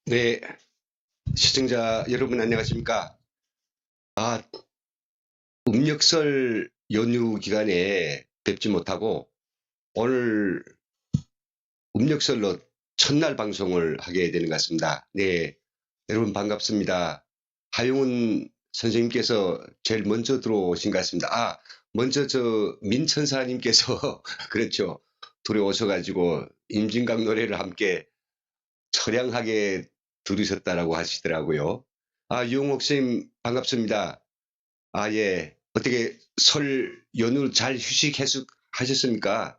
네, 시청자 여러분 안녕하십니까? 아, 음력설 연휴 기간에 뵙지 못하고 오늘 음력설로 첫날 방송을 하게 되는 것 같습니다. 네, 여러분 반갑습니다. 하용운 선생님께서 제일 먼저 들어오신 것 같습니다. 먼저 저 민천사님께서 그렇죠. 들어오셔가지고 임진각 노래를 함께 처량하게 들으셨다라고 하시더라고요. 유홍옥 선생님 반갑습니다. 예. 어떻게 설 연휴 잘 휴식하셨습니까?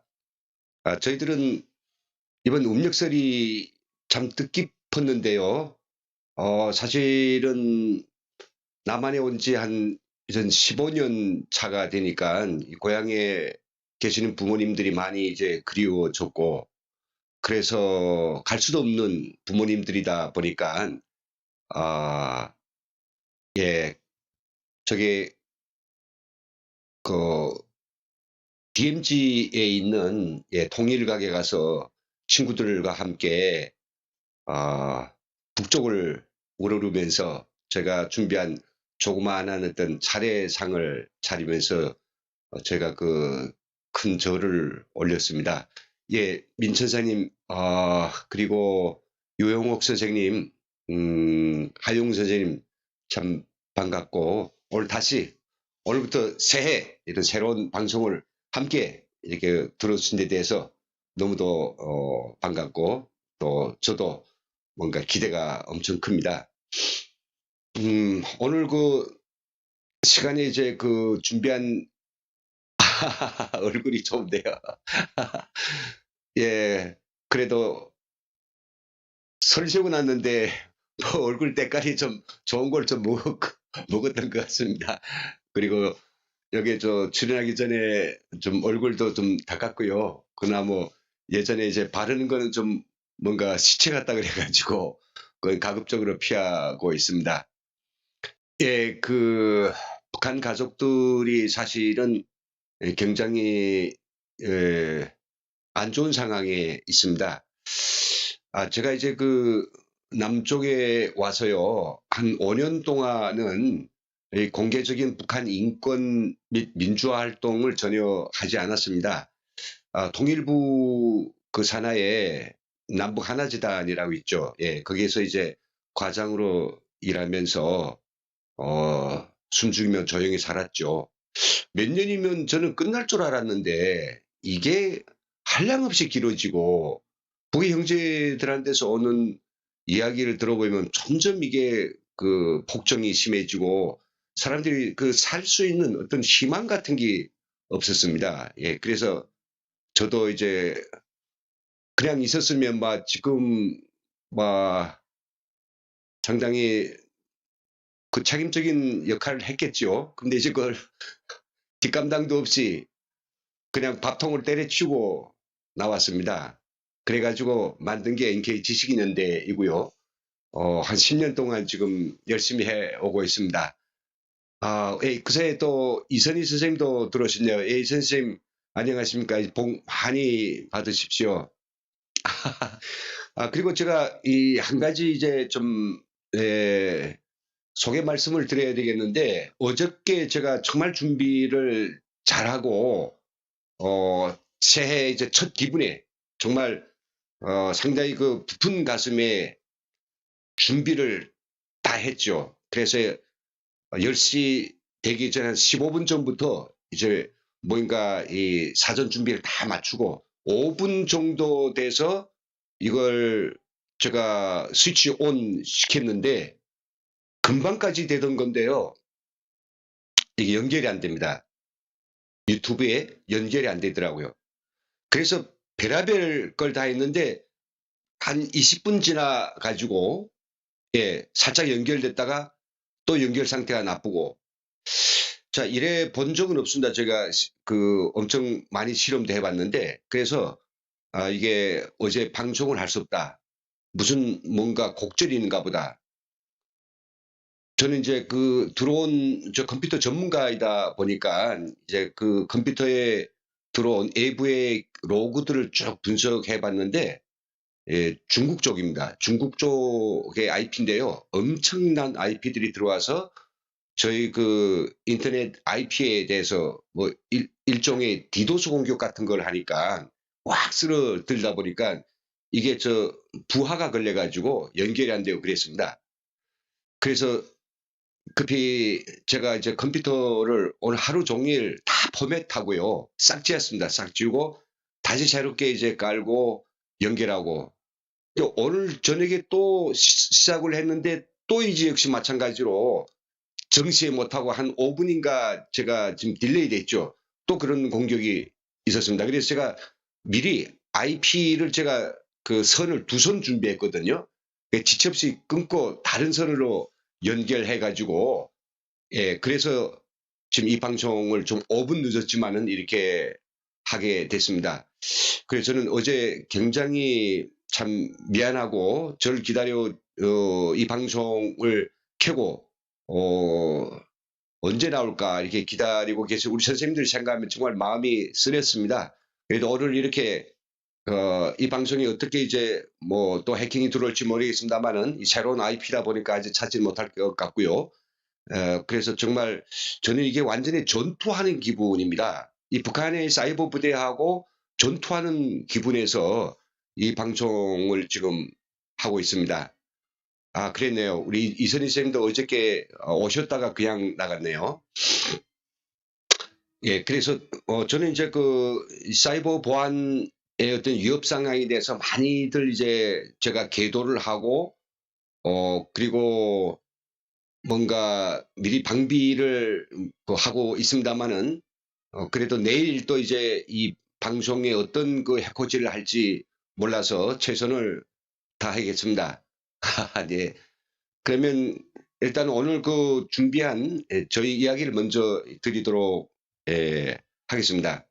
저희들은 이번 음력설이 참 뜻깊었는데요. 사실은 남한에 온 지 한 이전 15년 차가 되니까 이 고향에 계시는 부모님들이 많이 이제 그리워졌고, 그래서 갈 수도 없는 부모님들이다 보니까, 아, 예, 저게 그 DMZ에 있는 통일각에 가서 친구들과 함께 아, 북쪽을 우러르면서 제가 준비한 조그마한 어떤 차례상을 차리면서 제가 그 큰 절을 올렸습니다. 예, 민천사님, 그리고 유영옥 선생님, 하용 선생님 참 반갑고 오늘 다시 오늘부터 새해 이런 새로운 방송을 함께 이렇게 들어주신 데 대해서 너무도 반갑고 또 저도 뭔가 기대가 엄청 큽니다. 오늘 그 시간에 이제 그 준비한 얼굴이 좋은데요. 예, 그래도 설 세고 났는데 뭐 얼굴 때깔이 좀 좋은 걸 좀 먹었던 것 같습니다. 그리고 여기 저 출연하기 전에 좀 얼굴도 좀 닦았고요. 그러나 뭐 예전에 이제 바르는 거는 좀 뭔가 시체 같다 그래가지고 그건 가급적으로 피하고 있습니다. 예, 그 북한 가족들이 사실은 굉장히 안 좋은 상황에 있습니다. 제가 이제 그 남쪽에 와서요, 한 5년 동안은 이 공개적인 북한 인권 및 민주화 활동을 전혀 하지 않았습니다. 통일부 그 산하에 남북 하나재단이라고 있죠. 예, 거기에서 이제 과장으로 일하면서 숨죽이며 조용히 살았죠. 몇 년이면 저는 끝날 줄 알았는데 이게 한량없이 길어지고 북의 형제들한테서 오는 이야기를 들어보면 점점 이게 그 폭정이 심해지고 사람들이 그 살 수 있는 어떤 희망 같은 게 없었습니다. 예, 그래서 저도 이제 그냥 있었으면 막 지금 막 상당히 그 책임적인 역할을 했겠죠. 근데 이제 그걸 뒷감당도 없이 그냥 밥통을 때려치우고 나왔습니다. 그래가지고 만든 게 NK 지식인연대이고요. 한 10년 동안 지금 열심히 해오고 있습니다. 그새 또 이선희 선생님도 들어오셨네요. 이선희 선생님, 안녕하십니까. 복 많이 받으십시오. 그리고 제가 이 한 가지 이제 좀, 소개 말씀을 드려야 되겠는데, 어저께 제가 정말 준비를 잘하고, 새해 이제 첫 기분에 정말 상당히 그 부푼 가슴에 준비를 다 했죠. 그래서 10시 되기 전 한 15분 전부터 이제 뭔가 이 사전 준비를 다 마치고 5분 정도 돼서 이걸 제가 스위치 온 시켰는데 금방까지 되던 건데요. 이게 연결이 안 됩니다. 유튜브에 연결이 안 되더라고요. 그래서 별의별 걸 다 했는데 한 20분 지나 가지고 살짝 연결됐다가 또 연결 상태가 나쁘고 자 이래 본 적은 없습니다. 제가 그 엄청 많이 실험도 해봤는데 그래서 이게 어제 방송을 할 수 없다. 무슨 뭔가 곡절이 있는가 보다. 저는 이제 그 들어온 저 컴퓨터 전문가이다 보니까 이제 그 컴퓨터에 들어온 외부의 로그들을 쭉 분석해 봤는데 중국 쪽입니다. 중국 쪽의 IP인데요. 엄청난 IP들이 들어와서 저희 그 인터넷 IP에 대해서 뭐 일종의 디도스 공격 같은 걸 하니까 확 쓸어들다 보니까 이게 저 부하가 걸려가지고 연결이 안 되고 그랬습니다. 그래서 급히 제가 이제 컴퓨터를 오늘 하루 종일 다 포맷하고요. 싹 지었습니다. 싹 지우고 다시 새롭게 이제 깔고 연결하고 오늘 저녁에 또 시작을 했는데 또 이제 역시 마찬가지로 정시에 못하고 한 5분인가 제가 지금 딜레이 됐죠. 또 그런 공격이 있었습니다. 그래서 제가 미리 IP를 제가 그 선을 2선 준비했거든요. 지체 없이 끊고 다른 선으로 연결해 가지고 그래서 지금 이 방송을 좀 5분 늦었지만은 이렇게 하게 됐습니다. 그래서 저는 어제 굉장히 참 미안하고 저를 기다려 이 방송을 켜고 언제 나올까 이렇게 기다리고 계신 우리 선생님들 생각하면 정말 마음이 쓰렸습니다. 그래도 오늘 이렇게 이 방송이 어떻게 이제 뭐 또 해킹이 들어올지 모르겠습니다만은 이 새로운 IP다 보니까 아직 찾지 못할 것 같고요. 그래서 정말 저는 이게 완전히 전투하는 기분입니다. 이 북한의 사이버 부대하고 전투하는 기분에서 이 방송을 지금 하고 있습니다. 아, 그랬네요. 우리 이선희 선생님도 어저께 오셨다가 그냥 나갔네요. 예, 그래서 저는 이제 그 사이버 보안의 어떤 위협 상황에 대해서 많이들 이제 제가 계도를 하고 그리고 뭔가 미리 방비를 하고 있습니다만은 그래도 내일 또 이제 이 방송에 어떤 그 해코지를 할지 몰라서 최선을 다하겠습니다. 네. 그러면 일단 오늘 그 준비한 저희 이야기를 먼저 드리도록 하겠습니다.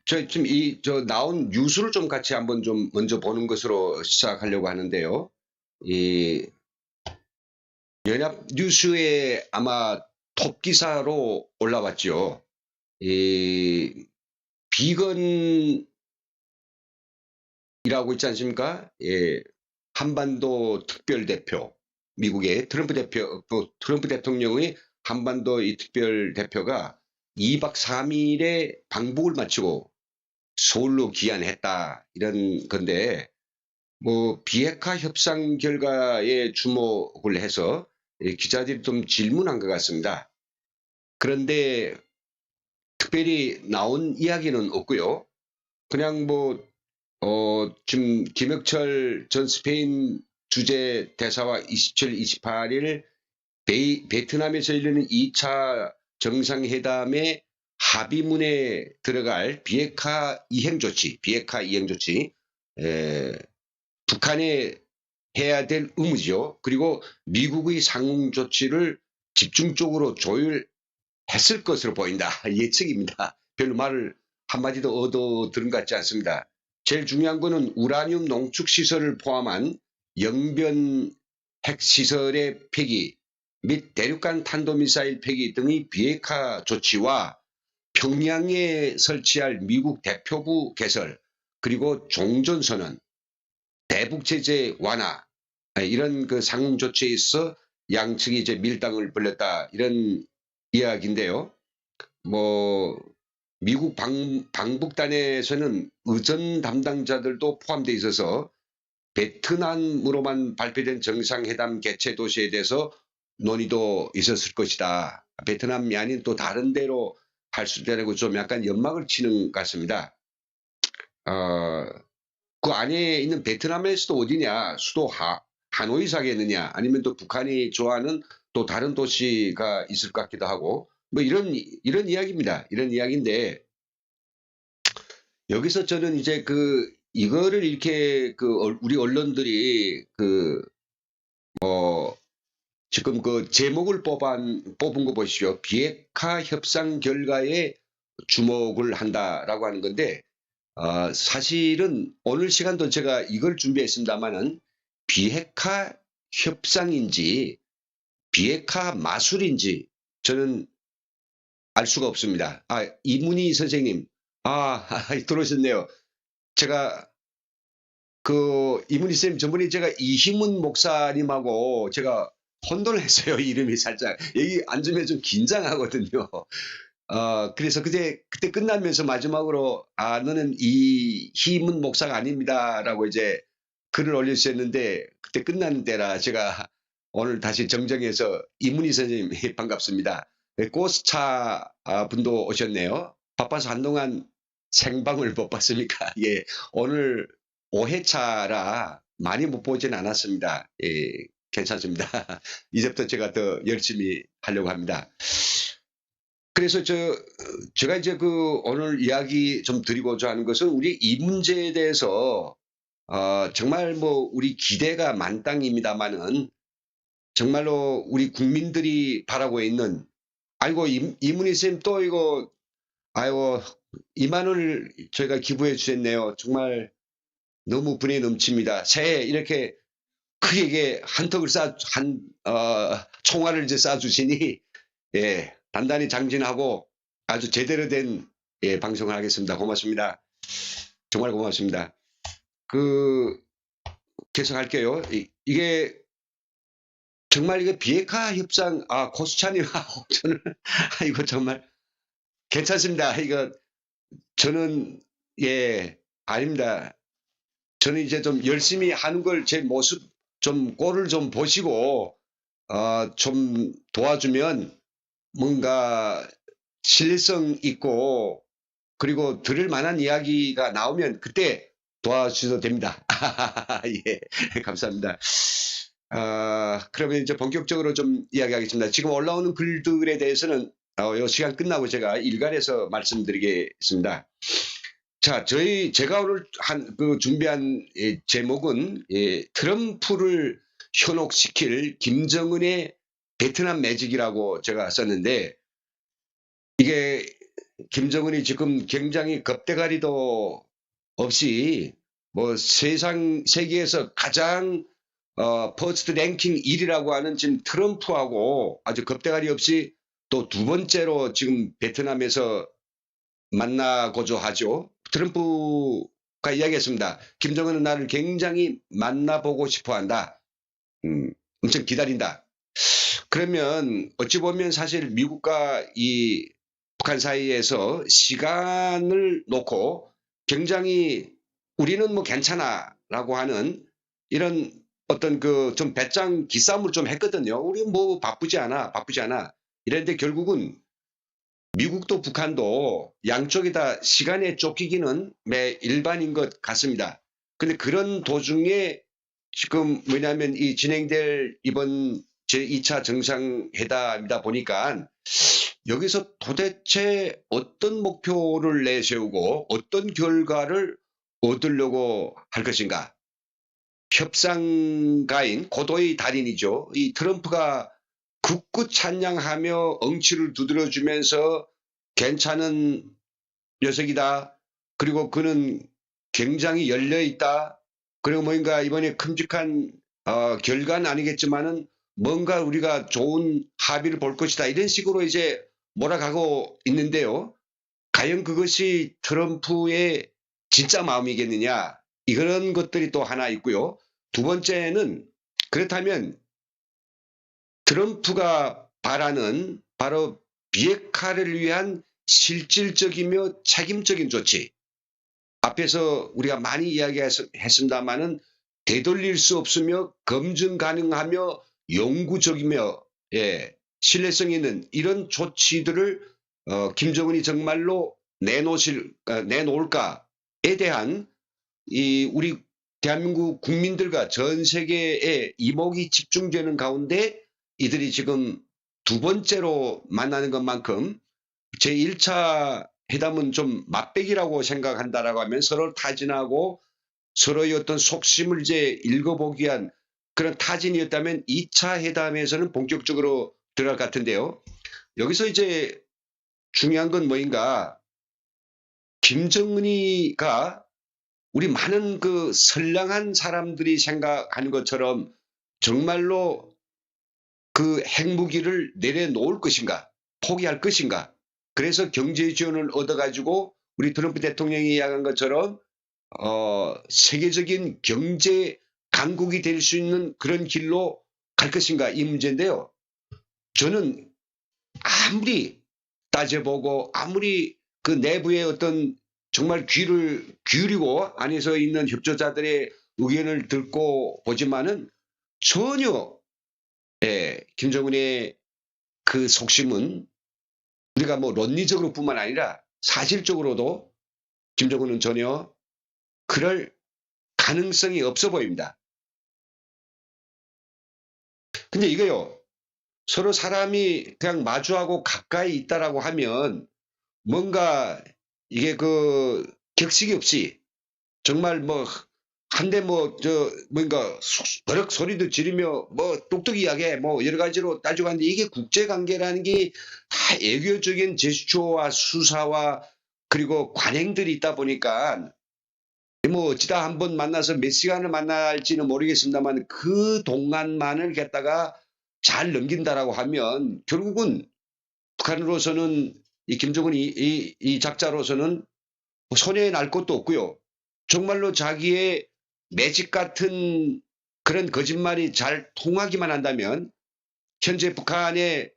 저 지금 저 나온 뉴스를 좀 같이 한번 좀 먼저 보는 것으로 시작하려고 하는데요. 이 연합 뉴스에 아마 톱 기사로 올라왔죠. 이 비건이라고 있지 않습니까? 예, 한반도 특별 대표, 미국의 트럼프 대통령의 한반도 이 특별 대표가 2박 3일의 방북을 마치고 서울로 귀환했다 이런 건데 뭐 비핵화 협상 결과에 주목을 해서 기자들이 좀 질문한 것 같습니다. 그런데 특별히 나온 이야기는 없고요. 그냥 뭐 지금 김혁철 전 스페인 주재 대사와 27, 28일 베트남에서 열리는 2차 정상회담의 합의문에 들어갈 비핵화 이행 조치, 북한에 해야 될 의무죠. 그리고 미국의 상응 조치를 집중적으로 조율했을 것으로 보인다. 예측입니다. 별로 말을 한마디도 얻어 들은 것 같지 않습니다. 제일 중요한 거는 우라늄 농축 시설을 포함한 영변 핵시설의 폐기 및 대륙간 탄도미사일 폐기 등의 비핵화 조치와 평양에 설치할 미국 대표부 개설 그리고 종전선언 대북 제재 완화 이런 그 상응 조치에 있어 양측이 이제 밀당을 벌였다 이런 이야기인데요. 뭐 미국 방북단에서는 의전 담당자들도 포함되어 있어서 베트남으로만 발표된 정상회담 개최 도시에 대해서 논의도 있었을 것이다. 베트남이 아닌 또 다른 데로 할 수도 되고 좀 약간 연막을 치는 것 같습니다. 그 안에 있는 베트남의 수도 어디냐? 수도 하노이 사겠느냐? 아니면 또 북한이 좋아하는 또 다른 도시가 있을 것 같기도 하고 뭐 이런 이야기입니다. 이런 이야기인데 여기서 저는 이제 이거를 이렇게 우리 언론들이 지금 제목을 뽑은 거 보시죠. 비핵화 협상 결과에 주목을 한다라고 하는 건데 사실은 오늘 시간도 제가 이걸 준비했습니다만은 비핵화 협상인지 비핵화 마술인지 저는 알 수가 없습니다. 이문희 선생님, 들어오셨네요. 제가 이문희 선생님 저번에 제가 이희문 목사님하고 제가 혼돈을 했어요. 이름이 살짝 여기 앉으면 좀 긴장하거든요. 그래서 그때 끝나면서 마지막으로 너는 이희문 목사가 아닙니다라고 이제 글을 올려주셨는데 그때 끝나는 때라 제가 오늘 다시 정정해서 이문희 선생님 반갑습니다. 꽃차 분도 오셨네요. 바빠서 한동안 생방을 못 봤습니까? 예, 오늘 5회차라 많이 못 보진 않았습니다. 예, 괜찮습니다. 이제부터 제가 더 열심히 하려고 합니다. 그래서 제가 이제 오늘 이야기 좀 드리고자 하는 것은 우리 이 문제에 대해서 정말 우리 기대가 만땅입니다만은 정말로 우리 국민들이 바라고 있는 아이고 이문희 쌤 또 이거 아이고 2만 원을 저희가 기부해 주셨네요. 정말 너무 분에 넘칩니다. 새해 이렇게 크게 한턱을 총알을 이제 쏴주시니 예, 단단히 장진하고 아주 제대로 된 방송을 하겠습니다. 고맙습니다. 정말 고맙습니다. 계속할게요. 이게 정말 이게 비핵화 협상 고수찬님 저는 이거 정말 괜찮습니다. 이거 저는 아닙니다. 저는 이제 좀 열심히 하는 걸 제 모습 좀 꼴을 좀 보시고 좀 도와주면 뭔가 신뢰성 있고 그리고 들을 만한 이야기가 나오면 그때 도와주셔도 됩니다. 예, 감사합니다. 그러면 이제 본격적으로 좀 이야기하겠습니다. 지금 올라오는 글들에 대해서는 이 시간 끝나고 제가 일괄해서 말씀드리겠습니다. 자, 제가 오늘 준비한 제목은 트럼프를 현혹시킬 김정은의 베트남 매직이라고 제가 썼는데 이게 김정은이 지금 굉장히 겁대가리도 없이 세계에서 가장 퍼스트 랭킹 1위라고 하는 지금 트럼프하고 아주 겁대가리 없이 또 두 번째로 지금 베트남에서 만나고자 하죠. 트럼프가 이야기했습니다. 김정은은 나를 굉장히 만나보고 싶어 한다. 엄청 기다린다. 그러면 어찌 보면 사실 미국과 이 북한 사이에서 시간을 놓고 굉장히 우리는 괜찮아 라고 하는 이런 어떤 좀 배짱 기싸움을 좀 했거든요. 우리 바쁘지 않아. 이랬는데 결국은 미국도 북한도 양쪽이 다 시간에 쫓기기는 매 일반인 것 같습니다. 근데 그런 도중에 지금 뭐냐면 이 진행될 이번 제2차 정상회담이다 보니까 여기서 도대체 어떤 목표를 내세우고 어떤 결과를 얻으려고 할 것인가. 협상가인 고도의 달인이죠. 이 트럼프가 굳굳 찬양하며 엉치를 두드려주면서 괜찮은 녀석이다. 그리고 그는 굉장히 열려있다. 그리고 뭔가 이번에 큼직한 결과는 아니겠지만은 뭔가 우리가 좋은 합의를 볼 것이다. 이런 식으로 이제 몰아가고 있는데요. 과연 그것이 트럼프의 진짜 마음이겠느냐. 이런 것들이 또 하나 있고요. 두 번째는 그렇다면 트럼프가 바라는 바로 비핵화를 위한 실질적이며 책임적인 조치. 앞에서 우리가 많이 이야기했습니다마는 되돌릴 수 없으며 검증 가능하며 영구적이며 신뢰성 있는 이런 조치들을 김정은이 정말로 내놓을까에 대한 우리 대한민국 국민들과 전 세계의 이목이 집중되는 가운데 이들이 지금 두 번째로 만나는 것만큼 제1차 회담은 좀 맛배기라고 생각한다라고 하면 서로 타진하고 서로의 어떤 속심을 이제 읽어보기 위한 그런 타진이었다면 2차 회담에서는 본격적으로 들어갈 것 같은데요. 여기서 이제 중요한 건 뭐인가. 김정은이가 우리 많은 선량한 사람들이 생각하는 것처럼 정말로 그 핵무기를 내려놓을 것인가, 포기할 것인가. 그래서 경제 지원을 얻어가지고 우리 트럼프 대통령이 이야기한 것처럼 세계적인 경제 강국이 될 수 있는 그런 길로 갈 것인가 이 문제인데요. 저는 아무리 따져보고 아무리 그 내부의 어떤 정말 귀를 기울이고 안에서 있는 협조자들의 의견을 듣고 보지만은 전혀 김정은의 그 속심은 우리가 뭐論理적으로 뿐만 아니라 사실적으로도 김정은은 전혀 그럴 가능성이 없어 보입니다. 근데 이거요. 서로 사람이 그냥 마주하고 가까이 있다라고 하면 뭔가 이게 그 격식이 없이 정말 뭐 한데 뭐 저 뭔가 버럭 소리도 지르며 뭐 똑똑이하게 뭐 여러 가지로 따지고 하는데 이게 국제 관계라는 게 다 애교적인 제스처와 수사와 그리고 관행들이 있다 보니까 뭐 어찌다 한번 만나서 몇 시간을 만날지는 모르겠습니다만 그 동안만을 갖다가 잘 넘긴다라고 하면 결국은 북한으로서는 이 김정은 이 작자로서는 손해에 날 것도 없고요. 정말로 자기의 매직 같은 그런 거짓말이 잘 통하기만 한다면 현재 북한에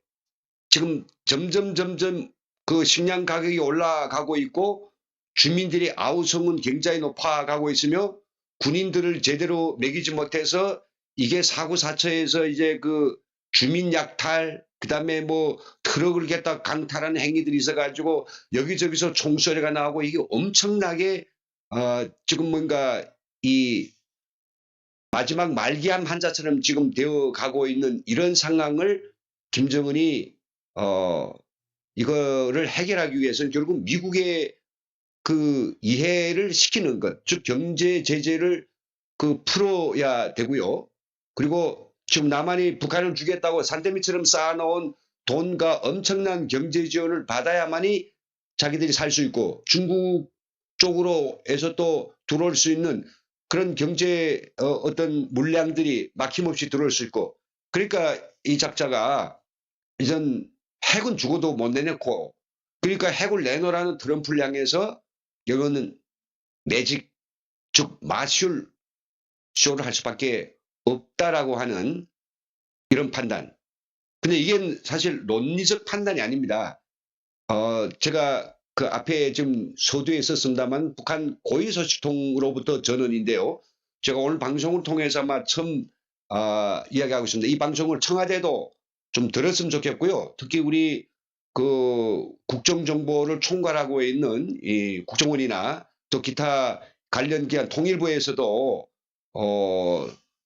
지금 점점 그 식량 가격이 올라가고 있고 주민들의 아우성은 굉장히 높아가고 있으며 군인들을 제대로 먹이지 못해서 이게 사고사처에서 이제 그 주민 약탈 그다음에 뭐 트럭을 갖다 강탈하는 행위들이 있어가지고 여기저기서 총소리가 나오고 이게 엄청나게 지금 뭔가 이 마지막 말기암 환자처럼 지금 되어 가고 있는 이런 상황을 김정은이 이거를 해결하기 위해서는 결국 미국의 그 이해를 시키는 것, 즉 경제 제재를 그 풀어야 되고요. 그리고 지금 남한이 북한을 주겠다고 산더미처럼 쌓아놓은 돈과 엄청난 경제 지원을 받아야만이 자기들이 살 수 있고 중국 쪽으로에서 또 들어올 수 있는 그런 경제 어떤 물량들이 막힘없이 들어올 수 있고 그러니까 이 작자가 이전 핵은 죽어도 못 내놓고 그러니까 핵을 내놓으라는 트럼프를 향해서 이거는 매직 즉 마술 쇼를 할 수밖에 없다라고 하는 이런 판단. 근데 이게 사실 논리적 판단이 아닙니다. 제가 그 앞에 지금 서두에 썼습니다만 북한 고위소식통으로부터 전언인데요. 제가 오늘 방송을 통해서 아마 처음 이야기하고 있습니다. 이 방송을 청와대도 좀 들었으면 좋겠고요. 특히 우리 그 국정정보를 총괄하고 있는 이 국정원이나 또 기타 관련 기관 통일부에서도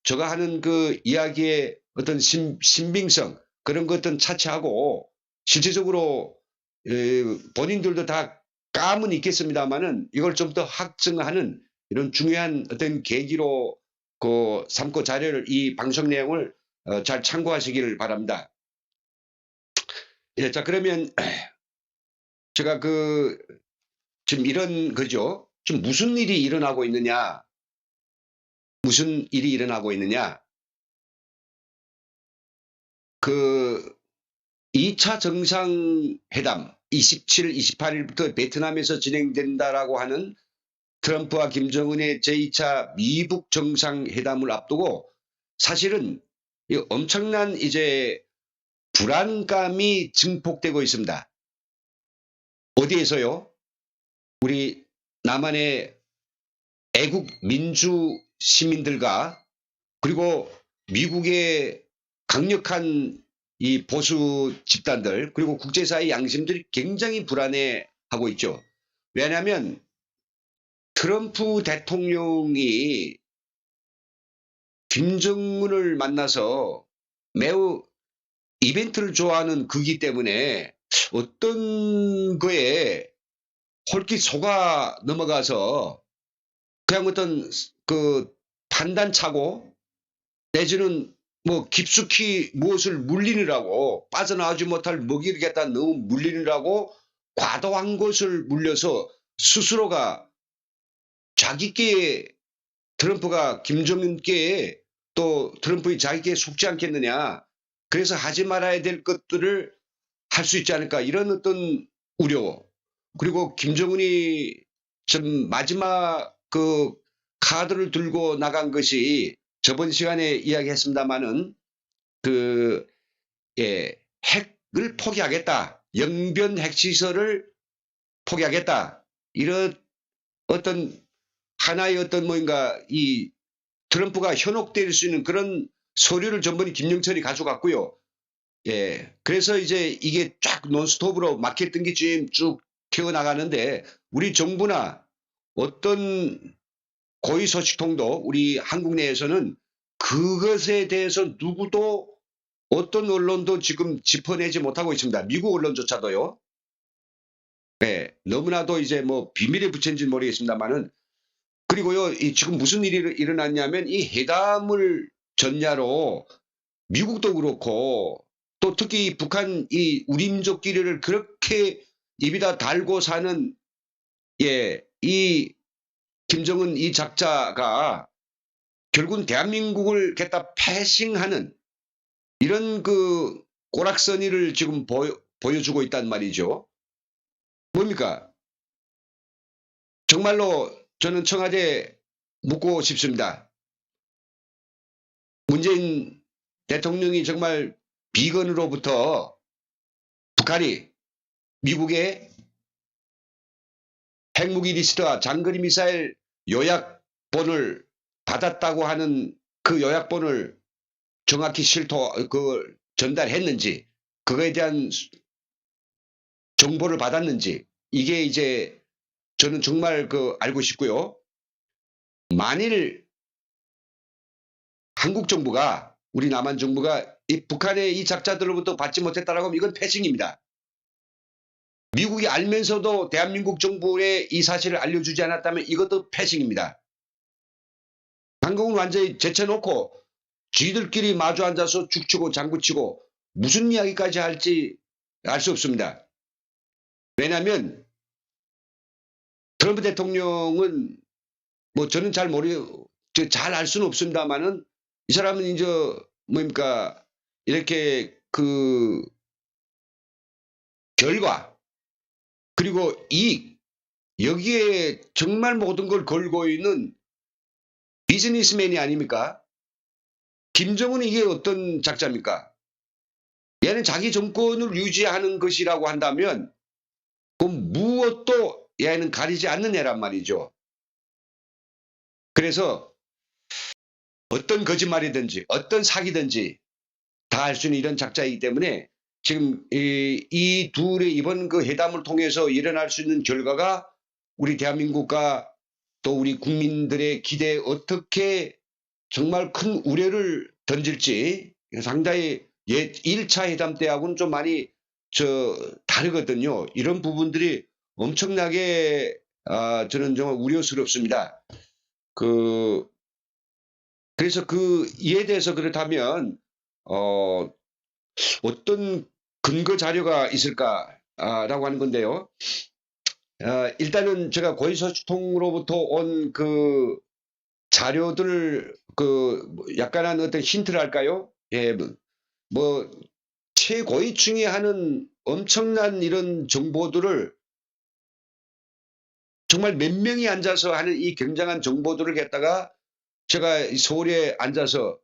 제가 하는 그 이야기의 어떤 신빙성 그런 것들은 차치하고 실질적으로 본인들도 다 감은 있겠습니다만은 이걸 좀 더 확증하는 이런 중요한 어떤 계기로 그 삼고 자료를 이 방송 내용을 잘 참고하시기를 바랍니다. 예, 자 그러면 제가 그 지금 이런 거죠. 지금 무슨 일이 일어나고 있느냐? 무슨 일이 일어나고 있느냐? 그 2차 정상회담 27일, 28일부터 베트남에서 진행된다라고 하는 트럼프와 김정은의 제2차 미북 정상회담을 앞두고 사실은 엄청난 이제 불안감이 증폭되고 있습니다. 어디에서요? 우리 남한의 애국 민주 시민들과 그리고 미국의 강력한 이 보수 집단들 그리고 국제사회 양심들이 굉장히 불안해하고 있죠. 왜냐하면 트럼프 대통령이 김정은을 만나서 매우 이벤트를 좋아하는 그기 때문에 어떤 거에 홀깃 속아 넘어가서 그냥 어떤 그 판단차고 내지는 뭐 깊숙이 무엇을 물리느라고 빠져나오지 못할 먹이를 갖다 너무 물리느라고 과도한 것을 물려서 스스로가 자기께 트럼프가 김정은께 또 트럼프의 자기께 속지 않겠느냐 그래서 하지 말아야 될 것들을 할 수 있지 않을까 이런 어떤 우려. 그리고 김정은이 좀 마지막 그 카드를 들고 나간 것이 저번 시간에 이야기했습니다마는 그 핵을 포기하겠다. 영변 핵시설을 포기하겠다. 이런 어떤 하나의 어떤 뭔가 이 트럼프가 현혹될 수 있는 그런 서류를 전번에 김영철이 가져갔고요. 그래서 이제 이게 쫙 논스톱으로 막혔던 게 지금 쭉 튀어나가는데 우리 정부나 어떤 고위 소식통도 우리 한국 내에서는 그것에 대해서 누구도 어떤 언론도 지금 짚어내지 못하고 있습니다. 미국 언론조차도요. 너무나도 이제 뭐 비밀에 붙였는지는 모르겠습니다만은 그리고요, 지금 무슨 일이 일어났냐면 이 회담을 전야로 미국도 그렇고 또 특히 북한 이 우리 민족끼리를 그렇게 입에다 달고 사는 이 김정은 이 작자가 결국은 대한민국을 갖다 패싱하는 이런 그 꼬락서니를 지금 보여주고 있단 말이죠. 뭡니까? 정말로 저는 청와대 묻고 싶습니다. 문재인 대통령이 정말 비건으로부터 북한이 미국의 핵무기 리스트와 장거리 미사일 요약본을 받았다고 하는 그 요약본을 정확히 전달했는지 그거에 대한 정보를 받았는지 이게 이제 저는 정말 알고 싶고요. 만일 한국 정부가 우리 남한 정부가 이 북한의 이 작자들로부터 받지 못했다라고 하면 이건 패싱입니다. 미국이 알면서도 대한민국 정부에 이 사실을 알려주지 않았다면 이것도 패싱입니다. 한국은 완전히 제쳐놓고 쥐들끼리 마주 앉아서 죽치고 장구치고 무슨 이야기까지 할지 알 수 없습니다. 왜냐하면 트럼프 대통령은 뭐 저는 잘 알 수는 없습니다만은 이 사람은 이제 뭡니까 이렇게 그 결과 그리고 이익 여기에 정말 모든 걸 걸고 있는 비즈니스맨이 아닙니까? 김정은이 이게 어떤 작자입니까? 얘는 자기 정권을 유지하는 것이라고 한다면 그 무엇도 얘는 가리지 않는 애란 말이죠. 그래서 어떤 거짓말이든지 어떤 사기든지 다 할 수 있는 이런 작자이기 때문에 지금 이 둘의 이번 그 회담을 통해서 일어날 수 있는 결과가 우리 대한민국과 또 우리 국민들의 기대에 어떻게 정말 큰 우려를 던질지 상당히 1차 회담 때하고는 좀 많이 다르거든요. 이런 부분들이 엄청나게 저는 정말 우려스럽습니다. 그래서 이에 대해서 그렇다면 어떤 근거 자료가 있을까라고 하는 건데요. 일단은 제가 고위소식통으로부터 온 그 자료들 약간한 어떤 힌트를 할까요? 뭐 최고위층이 하는 엄청난 이런 정보들을 정말 몇 명이 앉아서 하는 이 굉장한 정보들을 갖다가 제가 서울에 앉아서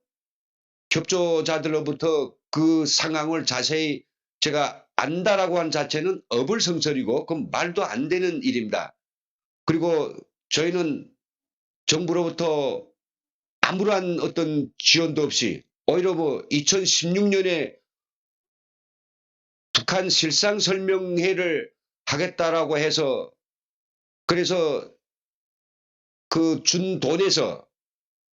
협조자들로부터 그 상황을 자세히 제가 안다라고 한 자체는 어불성설이고 그건 말도 안 되는 일입니다. 그리고 저희는 정부로부터 아무런 어떤 지원도 없이 오히려 뭐 2016년에 북한 실상 설명회를 하겠다라고 해서 그래서 그 준 돈에서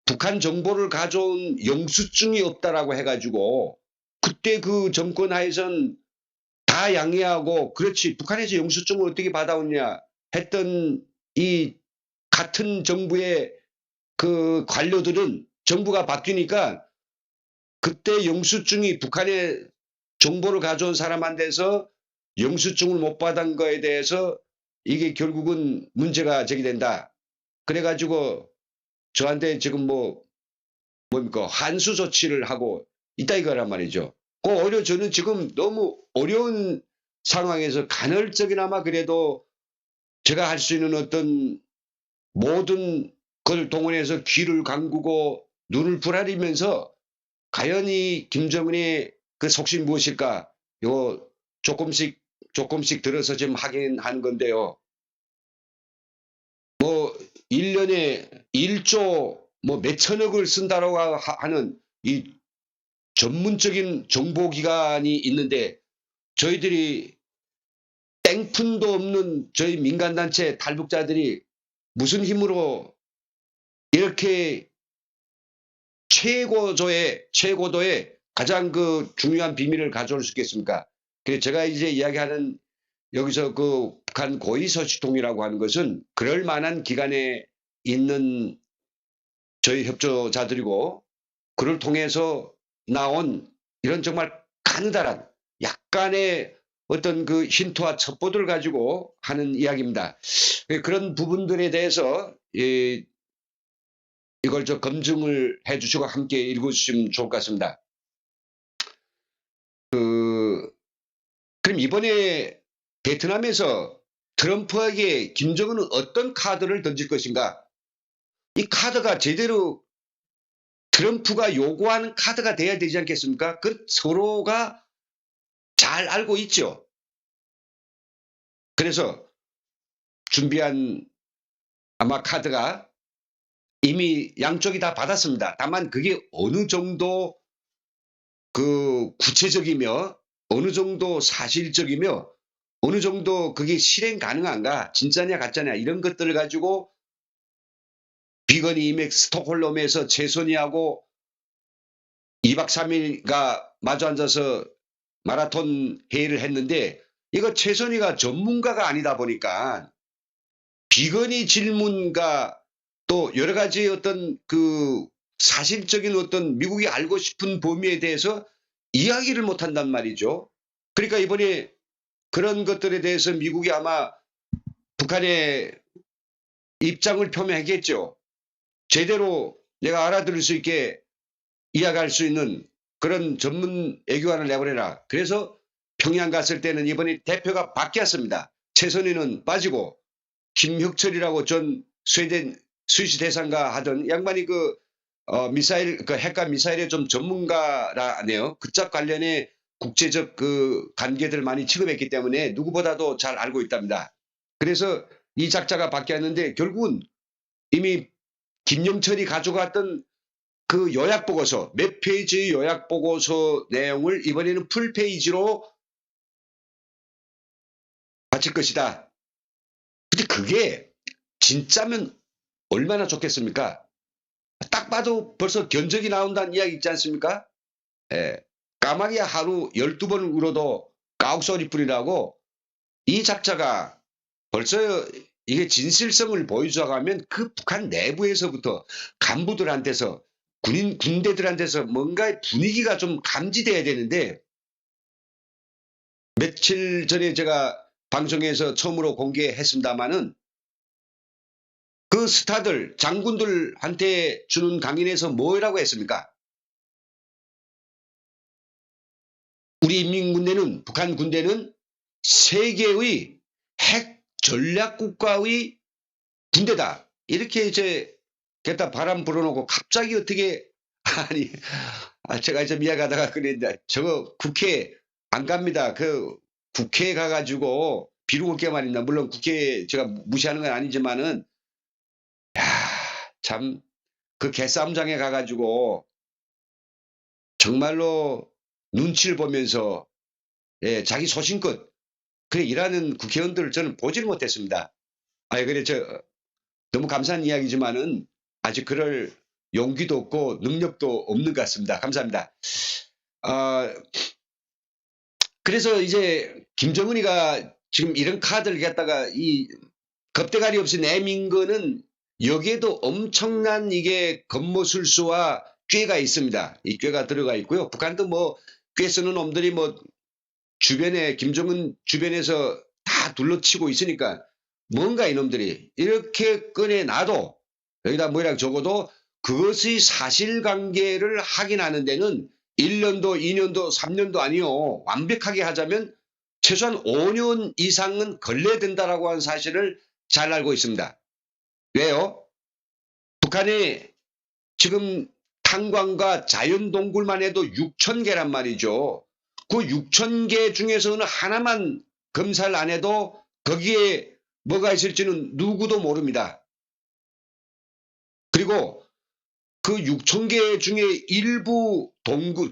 북한 정보를 가져온 영수증이 없다라고 해가지고 그때 그 정권 하에선 다 양해하고 그렇지 북한에서 영수증을 어떻게 받아오냐 했던 이 같은 정부의 그 관료들은 정부가 바뀌니까 그때 영수증이 북한의 정보를 가져온 사람한테서 영수증을 못 받은 거에 대해서 이게 결국은 문제가 제기된다. 그래가지고 저한테 지금 뭡니까 한수 조치를 하고 있다 이거란 말이죠. 오히려 저는 지금 너무 어려운 상황에서 간헐적이나마 그래도 제가 할 수 있는 어떤 모든 걸 동원해서 귀를 감고 눈을 부라리면서 과연 이 김정은의 그 속셈이 무엇일까? 요 조금씩 들어서 지금 확인하는 건데요. 뭐 1년에 1조 뭐 몇천억을 쓴다라고 하는 이 전문적인 정보기관이 있는데 저희들이 땡푼도 없는 저희 민간단체 탈북자들이 무슨 힘으로 이렇게 최고도의 가장 그 중요한 비밀을 가져올 수 있겠습니까? 그래서 제가 이제 이야기하는 여기서 그 북한 고위소식통이라고 하는 것은 그럴 만한 기관에 있는 저희 협조자들이고 그를 통해서 나온 이런 정말 가느다란 약간의 어떤 그 힌트와 첩보들을 가지고 하는 이야기입니다. 그런 부분들에 대해서 이걸 검증을 해주시고 함께 읽어주시면 좋을 것 같습니다. 그럼 이번에 베트남에서 트럼프에게 김정은은 어떤 카드를 던질 것인가? 이 카드가 제대로 트럼프가 요구하는 카드가 돼야 되지 않겠습니까? 그 서로가 잘 알고 있죠. 그래서 준비한 아마 카드가 이미 양쪽이 다 받았습니다. 다만 그게 어느 정도 그 구체적이며 어느 정도 사실적이며 어느 정도 그게 실행 가능한가 진짜냐 가짜냐 이런 것들을 가지고 비건이 이맥 스톡홀름에서 최선희하고 2박 3일가 마주 앉아서 마라톤 회의를 했는데 이거 최선희가 전문가가 아니다 보니까 비건이 질문과 또 여러 가지 어떤 그 사실적인 어떤 미국이 알고 싶은 범위에 대해서 이야기를 못한단 말이죠. 그러니까 이번에 그런 것들에 대해서 미국이 아마 북한의 입장을 표명하겠죠. 제대로 내가 알아들을 수 있게 이야기할 수 있는 그런 전문 애교안을 내보내라. 그래서 평양 갔을 때는 이번에 대표가 바뀌었습니다. 최선희는 빠지고 김혁철이라고 전 스웨덴 스위스 대사인가 하던 양반이 미사일 핵과 미사일의 좀 전문가라네요. 그쪽 관련해 국제적 그 관계들 많이 취급했기 때문에 누구보다도 잘 알고 있답니다. 그래서 이 작자가 바뀌었는데 결국은 이미 김영철이 가져갔던 그 요약보고서 몇 페이지 요약보고서 내용을 이번에는 풀페이지로 바칠 것이다. 근데 그게 진짜면 얼마나 좋겠습니까? 딱 봐도 벌써 견적이 나온다는 이야기 있지 않습니까? 예. 까마귀 하루 12번 울어도 까옥소리뿐이라고 이 작자가 벌써 이게 진실성을 보여주자고 하면 그 북한 내부에서부터 간부들한테서 군대들한테서 뭔가 분위기가 좀 감지돼야 되는데 며칠 전에 제가 방송에서 처음으로 공개했습니다마는 그 스타들 장군들한테 주는 강연에서 뭐라고 했습니까? 우리 인민군대는 북한 군대는 세계의 핵 전략국가의 군대다. 이렇게 이제 갖다 바람 불어놓고 갑자기 어떻게 아니 제가 좀 이야기하다가 그랬는데 저거 국회 안 갑니다. 그 국회에 가가지고 비루고 게 말입니다. 물론 국회 제가 무시하는 건 아니지만은 참 그 개싸움장에 가가지고 정말로 눈치를 보면서 자기 소신껏 그래 일하는 국회의원들을 저는 보지를 못했습니다. 그래 너무 감사한 이야기지만은 아직 그럴 용기도 없고 능력도 없는 것 같습니다. 감사합니다. 그래서 이제 김정은이가 지금 이런 카드를 갖다가 이 겁대가리 없이 내민 거는 여기에도 엄청난 이게 겁모술수와 꾀가 있습니다. 이 꾀가 들어가 있고요. 북한도 뭐 꾀 쓰는 놈들이 뭐 주변에 김정은 주변에서 다 둘러치고 있으니까 뭔가 이놈들이 이렇게 꺼내놔도 여기다 뭐라고 적어도 그것의 사실관계를 확인하는 데는 1년도 2년도 3년도 아니요. 완벽하게 하자면 최소한 5년 이상은 걸려야 된다라고 하는 사실을 잘 알고 있습니다. 왜요? 북한이 지금 탄광과 자연동굴만 해도 6,000개란 말이죠. 그 6,000개 중에서는 하나만 검사를 안 해도 거기에 뭐가 있을지는 누구도 모릅니다. 그리고 그 6,000개 중에 일부 동굴,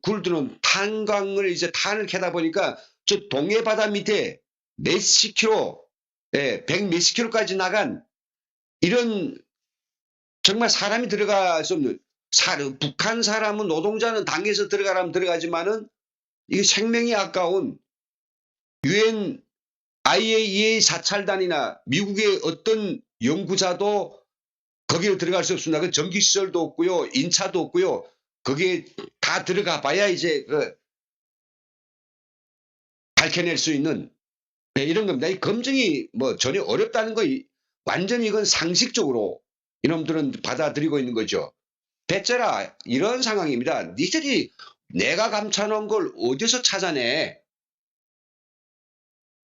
굴들은 탄광을 이제 탄을 캐다 보니까 저 동해 바다 밑에 몇십 킬로, 100 몇십 킬로까지 나간 이런 정말 사람이 들어갈 수 없는, 북한 사람은 노동자는 당에서 들어가라면 들어가지만은 이게 생명이 아까운 UN IAEA 사찰단이나 미국의 어떤 연구자도 거기에 들어갈 수 없습니다. 그 전기시설도 없고요. 인차도 없고요. 거기에 다 들어가 봐야 이제 밝혀낼 수 있는 이런 겁니다. 이 검증이 뭐 전혀 어렵다는 거 완전히 이건 상식적으로 이놈들은 받아들이고 있는 거죠. 배째라 이런 상황입니다. 니들이 내가 감춰놓은 걸 어디서 찾아내.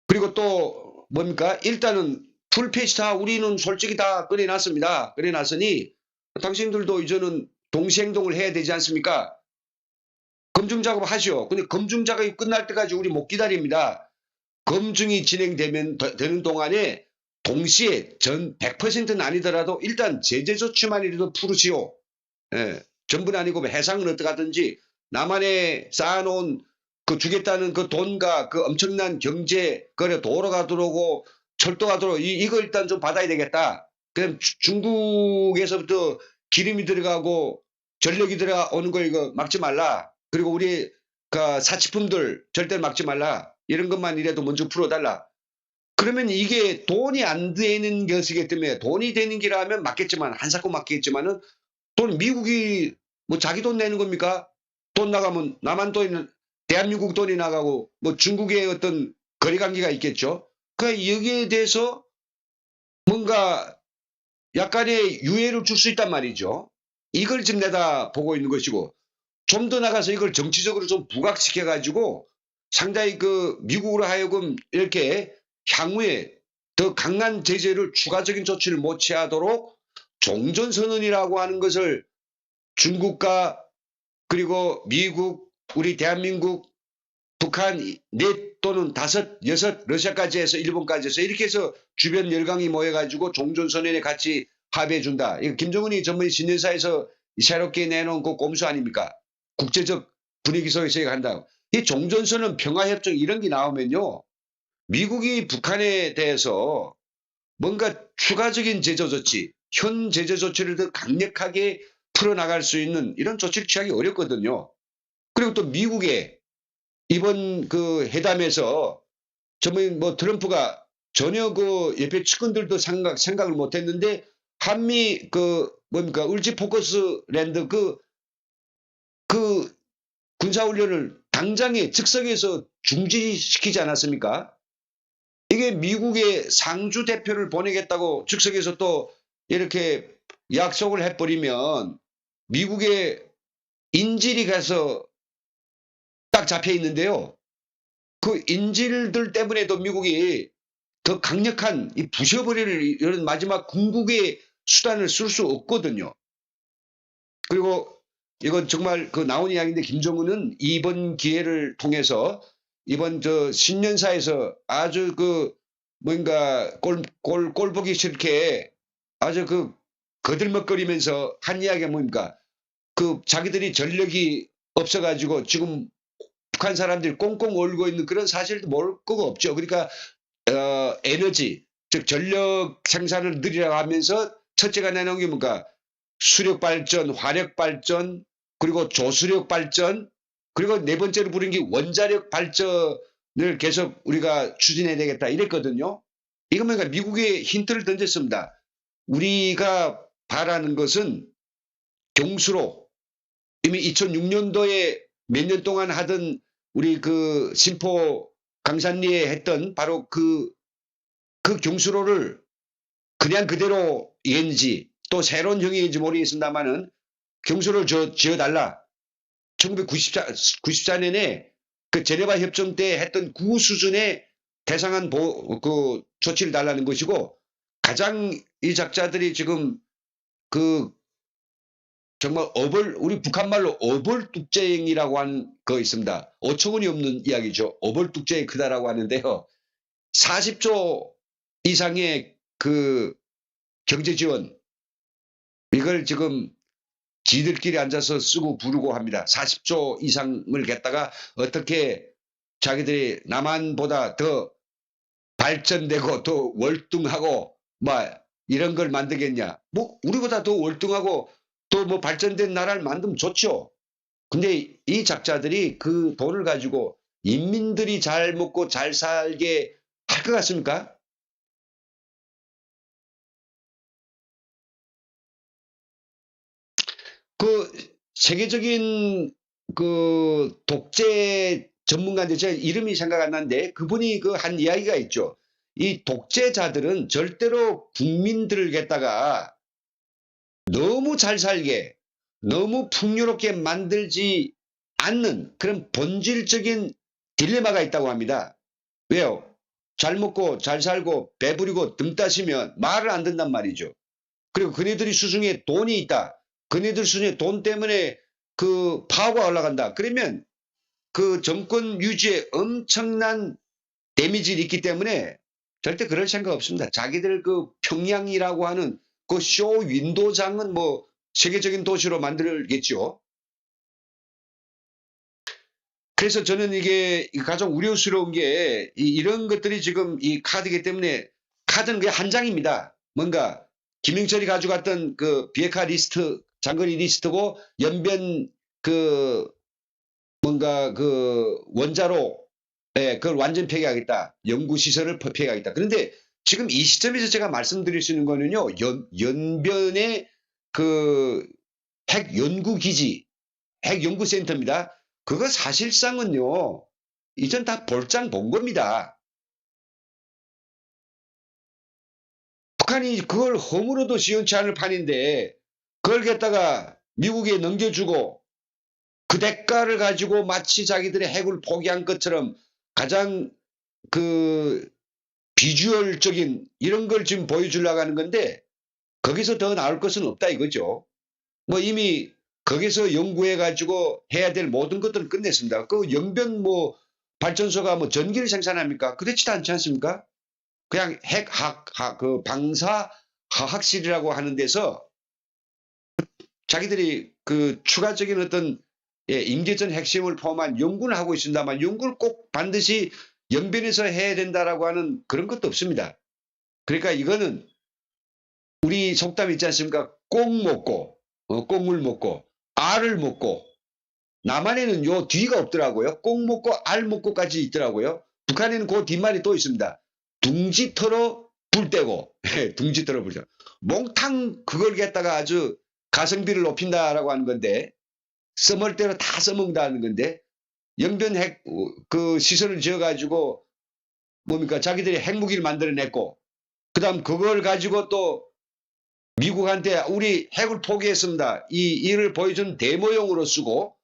그리고 또 뭡니까? 일단은 풀페이스타 우리는 솔직히 다 꺼내놨습니다. 꺼내놨으니 당신들도 이제는 동시행동을 해야 되지 않습니까? 검증 작업 하시오. 근데 검증 작업이 끝날 때까지 우리 못 기다립니다. 검증이 진행되는 동안에 동시에 전 100%는 아니더라도 일단 제재 조치만이라도 풀으시오. 예, 전부는 아니고 해상은 어떡하든지 남한에 쌓아놓은 그 주겠다는 그 돈과 그 엄청난 경제, 그래 도로가 들어오고 철도가 들어오고 이거 일단 좀 받아야 되겠다. 그럼 중국에서부터 기름이 들어가고 전력이 들어오는 거 이거 막지 말라. 그리고 우리 그 사치품들 절대 막지 말라. 이런 것만이라도 먼저 풀어달라. 그러면 이게 돈이 안 되는 것이기 때문에 돈이 되는 기라면 맞겠지만 한사코 맞겠지만은 돈 미국이 뭐 자기 돈 내는 겁니까? 돈 나가면 남한 돈이 대한민국 돈이 나가고 뭐 중국의 어떤 거리관계가 있겠죠. 그러니까 여기에 대해서 뭔가 약간의 유예를 줄 수 있단 말이죠. 이걸 지금 내다 보고 있는 것이고 좀 더 나가서 이걸 정치적으로 좀 부각시켜 가지고 상당히 그 미국으로 하여금 이렇게 향후에 더 강한 제재를 추가적인 조치를 못 취하도록 종전선언이라고 하는 것을 중국과 그리고 미국, 우리 대한민국, 북한 넷 또는 다섯, 여섯, 러시아까지 해서 일본까지 해서 이렇게 해서 주변 열강이 모여가지고 종전선언에 같이 합의해준다. 이거 김정은이 전번에 신년사에서 새롭게 내놓은 그 꼼수 아닙니까? 국제적 분위기 속에서 한다. 이 종전선언, 평화협정 이런 게 나오면요. 미국이 북한에 대해서 뭔가 추가적인 제재 조치, 현 제재 조치를 더 강력하게 풀어나갈 수 있는 이런 조치를 취하기 어렵거든요. 그리고 또 미국의 이번 그 회담에서 전번 뭐 트럼프가 전혀 그 옆에 측근들도 생각을 못 했는데 한미 그 뭡니까 울지 포커스 랜드 그 군사훈련을 당장에 즉석에서 중지시키지 않았습니까? 이게 미국의 상주 대표를 보내겠다고 즉석에서 또 이렇게 약속을 해버리면 미국의 인질이 가서 딱 잡혀 있는데요. 그 인질들 때문에도 미국이 더 강력한 이 부셔버릴 이런 마지막 궁극의 수단을 쓸 수 없거든요. 그리고 이건 정말 그 나온 이야기인데 김정은은 이번 기회를 통해서 이번 저 신년사에서 아주 그 뭔가 꼴 보기 싫게 아주 그 거들먹거리면서 한 이야기가 뭡니까? 그 자기들이 전력이 없어가지고 지금 북한 사람들이 꽁꽁 얼고 있는 그런 사실도 모를 거가 없죠. 그러니까 에너지 즉 전력 생산을 늘리라고 하면서 첫째가 내놓은 게 뭔가 수력 발전, 화력 발전, 그리고 조수력 발전, 그리고 네 번째로 부른 게 원자력 발전을 계속 우리가 추진해야 되겠다 이랬거든요. 이건 뭔가 미국에 힌트를 던졌습니다. 우리가 바라는 것은 경수로 이미 2006년도에 몇 년 동안 하던 우리 그 신포 강산리에 했던 바로 그 경수로를 그냥 그대로 이행지 또 새로운 형이인지 모르겠습니다만은 경수를 지어달라. 1994년에 그 제네바 협정 때 했던 그 수준의 대상한 그 조치를 달라는 것이고, 가장 이 작자들이 지금 그 정말 우리 북한말로 어벌뚝쟁이라고 한 거 있습니다. 어처구니 없는 이야기죠. 어벌뚝쟁이 크다라고 하는데요. 40조 이상의 그 경제 지원, 이걸 지금 지들끼리 앉아서 쓰고 부르고 합니다. 40조 이상을 갖다가 어떻게 자기들이 남한보다 더 발전되고 더 월등하고 뭐 이런 걸 만들겠냐. 뭐 우리보다 더 월등하고 또 뭐 발전된 나라를 만들면 좋죠. 근데 이 작자들이 그 돈을 가지고 인민들이 잘 먹고 잘 살게 할 것 같습니까? 그 세계적인 그 독재 전문가인데 제가 이름이 생각 안 나는데 그분이 그 한 이야기가 있죠. 이 독재자들은 절대로 국민들을 갖다가 너무 잘 살게, 너무 풍요롭게 만들지 않는 그런 본질적인 딜레마가 있다고 합니다. 왜요? 잘 먹고 잘 살고 배부리고 등 따시면 말을 안 듣는단 말이죠. 그리고 그네들이 수중에 돈이 있다. 그네들 수중에 돈 때문에 그 파워가 올라간다. 그러면 그 정권 유지에 엄청난 데미지가 있기 때문에 절대 그럴 생각 없습니다. 자기들 그 평양이라고 하는 그 쇼 윈도장은 뭐 세계적인 도시로 만들겠죠. 그래서 저는 이게 가장 우려스러운 게 이런 것들이 지금 이 카드이기 때문에 카드는 그냥 한 장입니다. 뭔가 김영철이 가져갔던 그 비핵화 리스트, 장거리 리스트고 연변 그 뭔가 그 원자로 그걸 완전 폐기하겠다. 연구시설을 폐기하겠다. 그런데 지금 이 시점에서 제가 말씀드릴 수 있는 거는요. 연변의 그 핵연구기지, 핵연구센터입니다. 그거 사실상은요. 이전 다 볼장 본 겁니다. 북한이 그걸 허물어도 시원치 않을 판인데 그걸 갖다가 미국에 넘겨주고 그 대가를 가지고 마치 자기들의 핵을 포기한 것처럼 가장 그 비주얼적인 이런 걸 지금 보여주려고 하는 건데 거기서 더 나올 것은 없다 이거죠. 뭐 이미 거기서 연구해 가지고 해야 될 모든 것들을 끝냈습니다. 그 영변 뭐 발전소가 뭐 전기를 생산합니까? 그렇지도 않지 않습니까? 그냥 그 방사화학실이라고 하는 데서 자기들이 그 추가적인 어떤 임계전 핵심을 포함한 연구를 하고 있습니다만 연구를 꼭 반드시 영변에서 해야 된다라고 하는 그런 것도 없습니다. 그러니까 이거는 우리 속담 있지 않습니까? 꼭 먹고 꼭물 먹고 알을 먹고 남한에는 요 뒤가 없더라고요. 꼭 먹고 알 먹고까지 있더라고요. 북한에는 그 뒷말이 또 있습니다. 둥지 털어 불 떼고 둥지 털어 불 떼고 몽탕 그걸 갖다가 아주 가성비를 높인다라고 하는 건데 써먹을 대로 다 써먹는다는 건데 영변 핵 그 시설을 지어가지고 뭡니까 자기들이 핵무기를 만들어냈고 그다음 그걸 가지고 또 미국한테 우리 핵을 포기했습니다. 이 일을 보여준 데모용으로 쓰고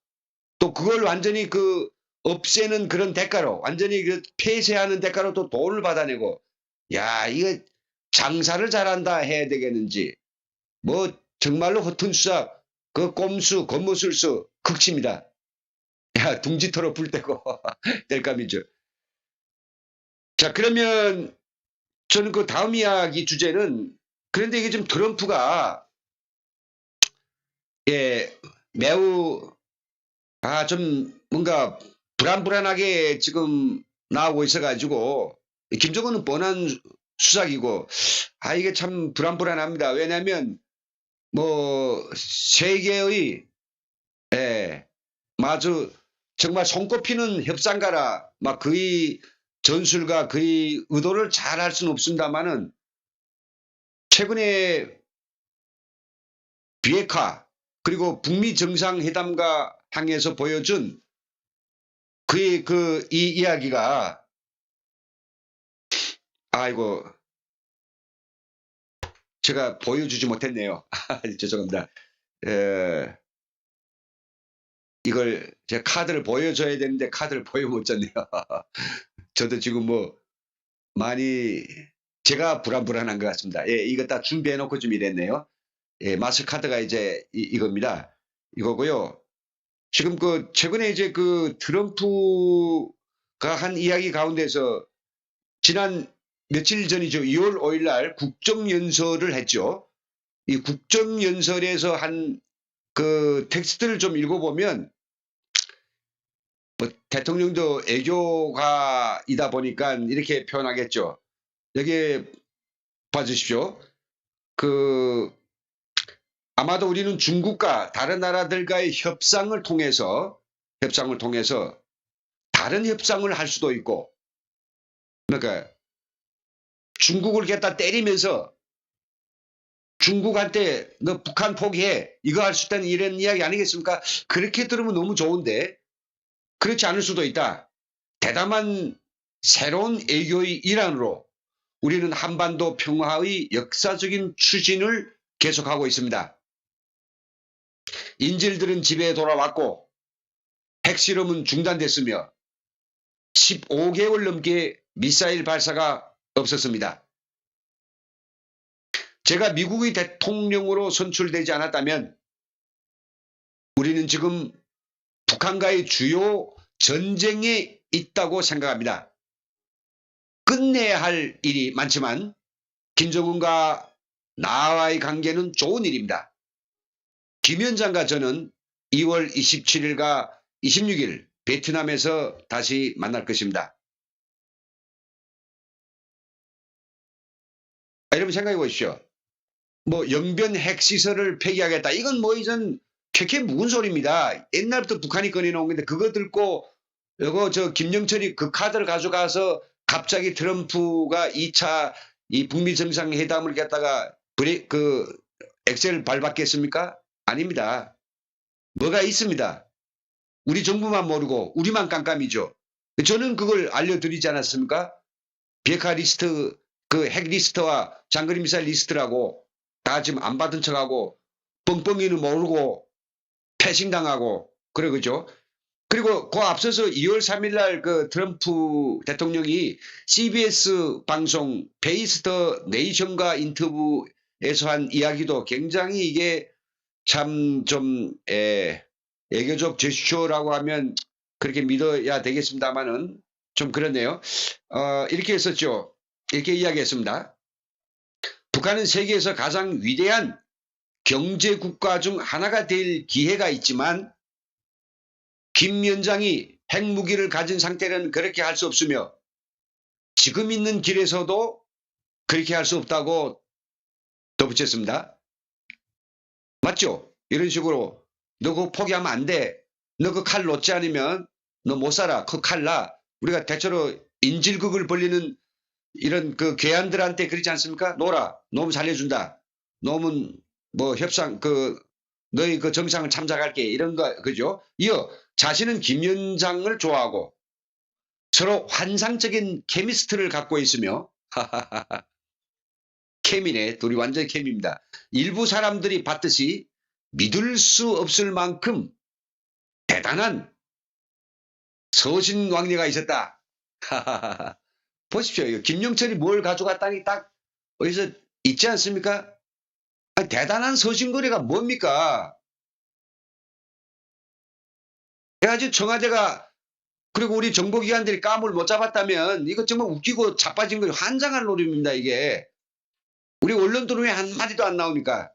또 그걸 완전히 그 없애는 그런 대가로 완전히 그 폐쇄하는 대가로 또 돈을 받아내고 야 이거 장사를 잘한다 해야 되겠는지 뭐 정말로 허튼 수작 그 꼼수 겉모술수 극치입니다. 야 둥지터로 불 떼고 뗄감이죠. 자 그러면 저는 그 다음 이야기 주제는 그런데 이게 좀 트럼프가 예 매우 좀 뭔가 불안불안하게 지금 나오고 있어가지고 김정은은 뻔한 수작이고 이게 참 불안불안합니다. 왜냐하면 뭐 세계의 아주 정말 손꼽히는 협상가라 막 그의 전술과 그의 의도를 잘 할 수는 없습니다만은 최근에 비핵화 그리고 북미 정상회담과 향해서 보여준 그의 이 이야기가 아이고 제가 보여주지 못했네요. 죄송합니다. 이걸 제 카드를 보여줘야 되는데 카드를 보여 못 줬네요. 저도 지금 뭐 많이 제가 불안한 것 같습니다. 예, 이거 다 준비해 놓고 좀 이랬네요. 예, 마스카드가 이제 이겁니다. 이거고요. 지금 그 최근에 이제 그 트럼프가 한 이야기 가운데서 지난 며칠 전이죠. 2월 5일 날 국정연설을 했죠. 이 국정연설에서 한 그 텍스트를 좀 읽어보면 뭐 대통령도 애교가이다 보니까 이렇게 표현하겠죠. 여기 봐주십시오. 그 아마도 우리는 중국과 다른 나라들과의 협상을 통해서 다른 협상을 할 수도 있고, 그러니까 중국을 갖다 때리면서 중국한테 너 북한 포기해 이거 할 수 있다는 이런 이야기 아니겠습니까? 그렇게 들으면 너무 좋은데 그렇지 않을 수도 있다. 대담한 새로운 애교의 일환으로 우리는 한반도 평화의 역사적인 추진을 계속하고 있습니다. 인질들은 집에 돌아왔고 핵실험은 중단됐으며 15개월 넘게 미사일 발사가 없었습니다. 제가 미국의 대통령으로 선출되지 않았다면 우리는 지금 북한과의 주요 전쟁에 있다고 생각합니다. 끝내야 할 일이 많지만 김정은과 나와의 관계는 좋은 일입니다. 김 위원장과 저는 2월 27일과 26일 베트남에서 다시 만날 것입니다. 여러분 생각해 보십시오. 뭐 영변 핵시설을 폐기하겠다. 이건 뭐 이전 캐캐 묵은 소리입니다. 옛날부터 북한이 꺼내놓은 건데 그거 듣고 이거 저 김영철이 그 카드를 가져가서 갑자기 트럼프가 2차 이 북미 정상회담을 갖다가 그 엑셀 밟았겠습니까? 아닙니다. 뭐가 있습니다. 우리 정부만 모르고 우리만 깜깜이죠. 저는 그걸 알려드리지 않았습니까? 비핵화 리스트 그 핵 리스트와 장거리 미사일 리스트라고 다 지금 안 받은 척하고 뻥뻥이는 모르고 패싱당하고 그래 그죠? 그리고 그 앞서서 2월 3일 날 그 트럼프 대통령이 CBS 방송 페이스 더 네이션과 인터뷰에서 한 이야기도 굉장히 이게 참 좀 애교적 제스처라고 하면 그렇게 믿어야 되겠습니다만은 좀 그렇네요. 이렇게 했었죠. 이렇게 이야기했습니다. 북한은 세계에서 가장 위대한 경제국가 중 하나가 될 기회가 있지만 김 위원장이 핵무기를 가진 상태는 그렇게 할 수 없으며 지금 있는 길에서도 그렇게 할 수 없다고 덧붙였습니다. 맞죠? 이런 식으로 너 그거 포기하면 안 돼. 너 그 칼 놓지 않으면 너 못 살아. 그 칼 나. 우리가 대체로 인질극을 벌리는 이런 그 괴한들한테 그러지 않습니까? 놓으라. 놓으면 살려준다. 놓으면 뭐 협상 너희 그 정상을 참작할게. 이런 거 그죠? 이어 자신은 김 위원장을 좋아하고 서로 환상적인 케미스트를 갖고 있으며 케미네. 둘이 완전 케미입니다. 일부 사람들이 봤듯이 믿을 수 없을 만큼 대단한 서신왕래가 있었다. 보십시오. 김영철이 뭘 가져갔다니 딱 어디서 있지 않습니까? 아니, 대단한 서신거래가 뭡니까? 그래가지고 청와대가 그리고 우리 정보기관들이 감을 못 잡았다면 이거 정말 웃기고 자빠진 거 환장할 노름입니다. 이게. 우리 언론들은 왜 한마디도 안 나오니까.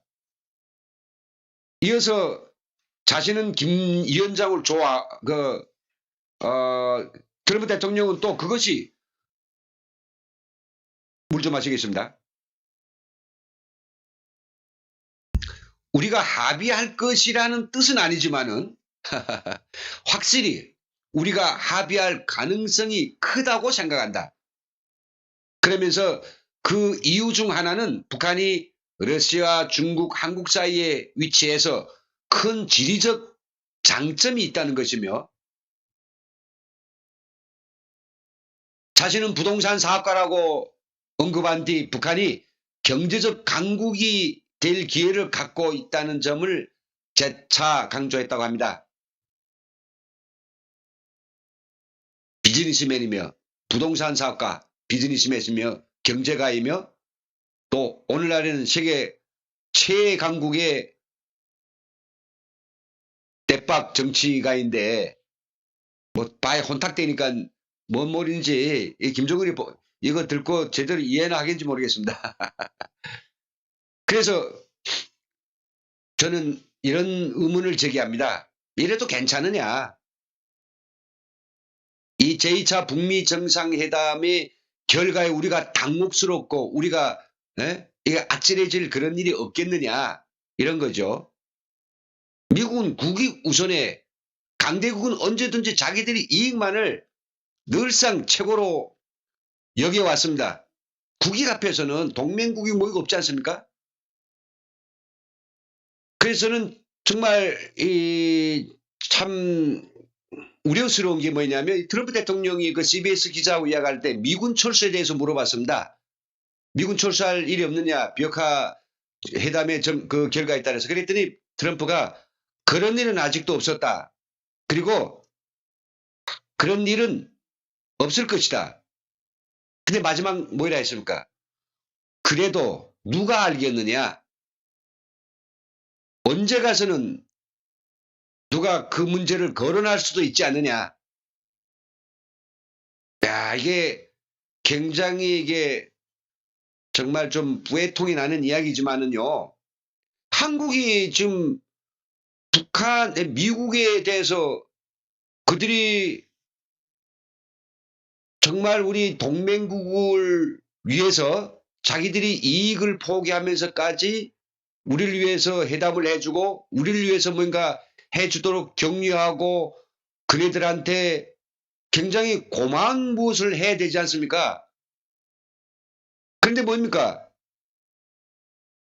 이어서 자신은 김 위원장을 트럼프 대통령은 또 그것이 물 좀 마시겠습니다. 우리가 합의할 것이라는 뜻은 아니지만은 확실히 우리가 합의할 가능성이 크다고 생각한다. 그러면서 그 이유 중 하나는 북한이 러시아, 중국, 한국 사이에 위치해서 큰 지리적 장점이 있다는 것이며 자신은 부동산 사업가라고 언급한 뒤 북한이 경제적 강국이 될 기회를 갖고 있다는 점을 재차 강조했다고 합니다. 비즈니스맨이며 부동산 사업가, 비즈니스맨이며 경제가이며 또 오늘날에는 세계 최강국의 대박 정치가인데 뭐 바에 혼탁되니까 뭔 말인지 이 김정은이 이거 듣고 제대로 이해나 하겠는지 모르겠습니다. 그래서 저는 이런 의문을 제기합니다. 이래도 괜찮으냐? 이 제2차 북미 정상회담의 결과에 우리가 당혹스럽고 우리가 이게 아찔해질 그런 일이 없겠느냐 이런 거죠. 미국은 국익 우선에 강대국은 언제든지 자기들이 이익만을 늘상 최고로 여겨왔습니다. 국익 앞에서는 동맹국이 뭐가 없지 않습니까? 그래서는 정말 참 우려스러운 게 뭐냐면 트럼프 대통령이 그 CBS 기자하고 이야기할 때 미군 철수에 대해서 물어봤습니다. 미군 철수할 일이 없느냐 비핵화 회담의 그 결과에 따라서 그랬더니 트럼프가 그런 일은 아직도 없었다. 그리고 그런 일은 없을 것이다. 근데 마지막 뭐라 했습니까? 그래도 누가 알겠느냐? 언제 가서는 누가 그 문제를 거론할 수도 있지 않느냐? 야, 이게 굉장히 이게 정말 좀 부해통이 나는 이야기지만은요. 한국이 지금 북한, 미국에 대해서 그들이 정말 우리 동맹국을 위해서 자기들이 이익을 포기하면서까지 우리를 위해서 회담을 해주고 우리를 위해서 뭔가 해주도록 격려하고 그네들한테 굉장히 고마운 무엇을 해야 되지 않습니까? 그런데 뭡니까?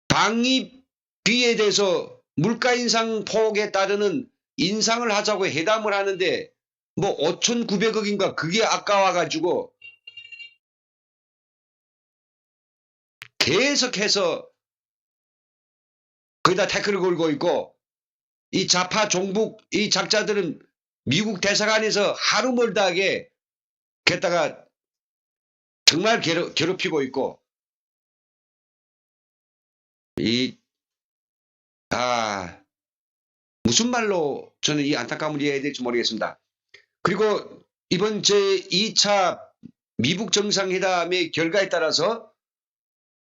방위비에 대해서 물가 인상 폭에 따르는 인상을 하자고 회담을 하는데 뭐 5,900억인가 그게 아까워가지고 계속해서 거기다 태클을 걸고 있고 이 좌파 종북 이 작자들은 미국 대사관에서 하루 멀다하게 게다가 정말 괴롭히고 있고 무슨 말로 저는 이 안타까움을 이해해야 될지 모르겠습니다. 그리고 이번 제2차 미북 정상회담의 결과에 따라서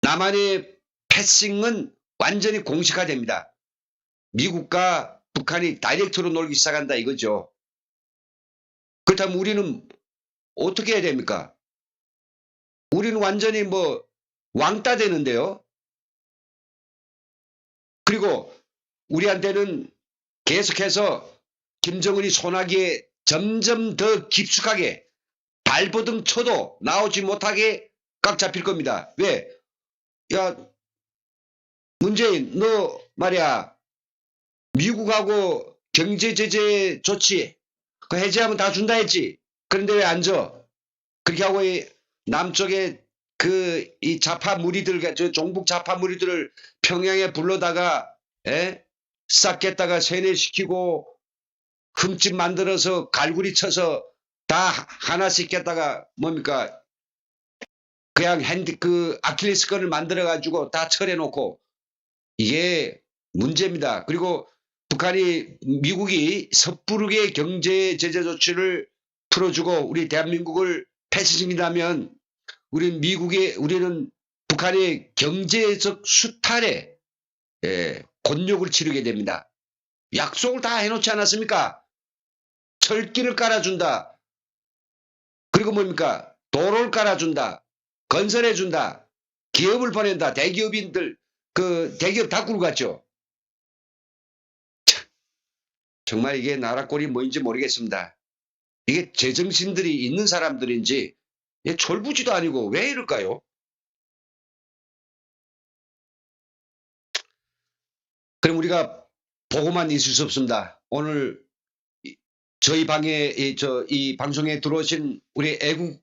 남한의 패싱은 완전히 공식화됩니다. 미국과 북한이 다이렉트로 놀기 시작한다 이거죠. 그렇다면 우리는 어떻게 해야 됩니까? 우리는 완전히 뭐 왕따 되는데요. 그리고 우리한테는 계속해서 김정은이 소나기에 점점 더 깊숙하게 발버둥 쳐도 나오지 못하게 꽉 잡힐 겁니다. 왜? 야, 문재인 너 말이야 미국하고 경제 제재 조치 그 해제하면 다 준다 했지. 그런데 왜 안 줘? 그렇게 하고 이 남쪽에 이 좌파 무리들, 저 종북 좌파 무리들을 평양에 불러다가 싹겠다가 세뇌시키고 흠집 만들어서 갈구리 쳐서 다 하나씩 겠다가 뭡니까? 그냥 아킬레스건을 만들어 가지고 다 철해놓고 이게 문제입니다. 그리고 미국이 섣부르게 경제 제재 조치를 풀어주고 우리 대한민국을 패시즘이라면 우리는 북한의 경제적 수탈에 곤욕을 치르게 됩니다. 약속을 다 해놓지 않았습니까? 철길을 깔아준다. 그리고 뭡니까? 도로를 깔아준다. 건설해준다. 기업을 보낸다. 대기업인들 대기업 다 굴 갔죠. 정말 이게 나라 꼴이 뭐인지 모르겠습니다. 이게 제정신들이 있는 사람들인지 졸부지도 아니고 왜 이럴까요? 그럼 우리가 보고만 있을 수 없습니다. 오늘 저희 방에 이 방송에 들어오신 우리 애국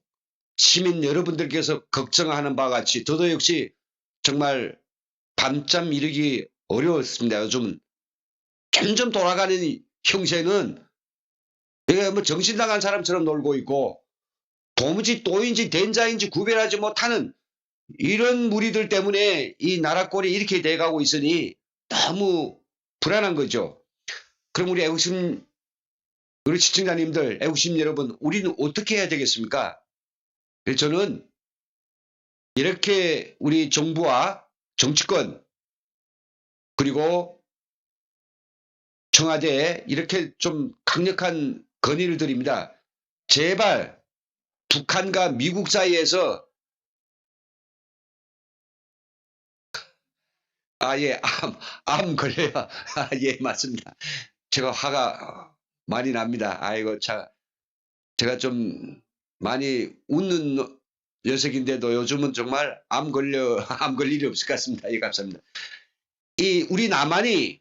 시민 여러분들께서 걱정하는 바와 같이 저도 역시 정말 밤잠 이루기 어려웠습니다. 요즘 점점 돌아가는 형세는 이게 뭐 정신 나간 사람처럼 놀고 있고 도무지 또인지 된자인지 구별하지 못하는 이런 무리들 때문에 이 나라 꼴이 이렇게 돼가고 있으니 너무 불안한 거죠. 그럼 우리 애국심, 우리 시청자님들, 애국심 여러분, 우리는 어떻게 해야 되겠습니까? 저는 이렇게 우리 정부와 정치권 그리고 청와대에 이렇게 좀 강력한 건의를 드립니다. 제발 북한과 미국 사이에서 예, 암 걸려요. 예, 맞습니다. 제가 화가 많이 납니다. 아이고, 제가 좀 많이 웃는 녀석인데도 요즘은 정말 암 걸릴 일이 없을 것 같습니다. 예, 감사합니다. 우리 남한이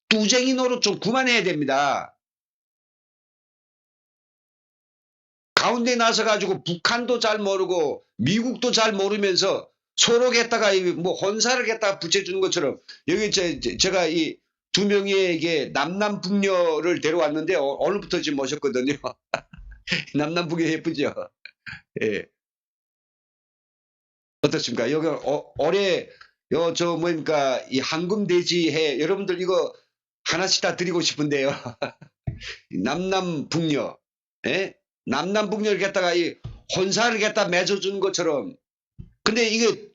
뚜쟁이 노릇 좀 그만해야 됩니다. 가운데 나서가지고 북한도 잘 모르고 미국도 잘 모르면서 서로 겠다가 뭐 혼사를 겠다가 붙여주는 것처럼 여기 제가 이 두 명에게 남남북녀를 데려왔는데 오늘부터 지금 모셨거든요. 남남북녀 예쁘죠? 예. 어떻습니까? 여기 올해 저 뭡니까 이 황금돼지해 여러분들 이거 하나씩 다 드리고 싶은데요. 남남북녀, 예? 남남북녀를 갖다가 이 혼사를 갖다 맺어주는 것처럼. 근데 이게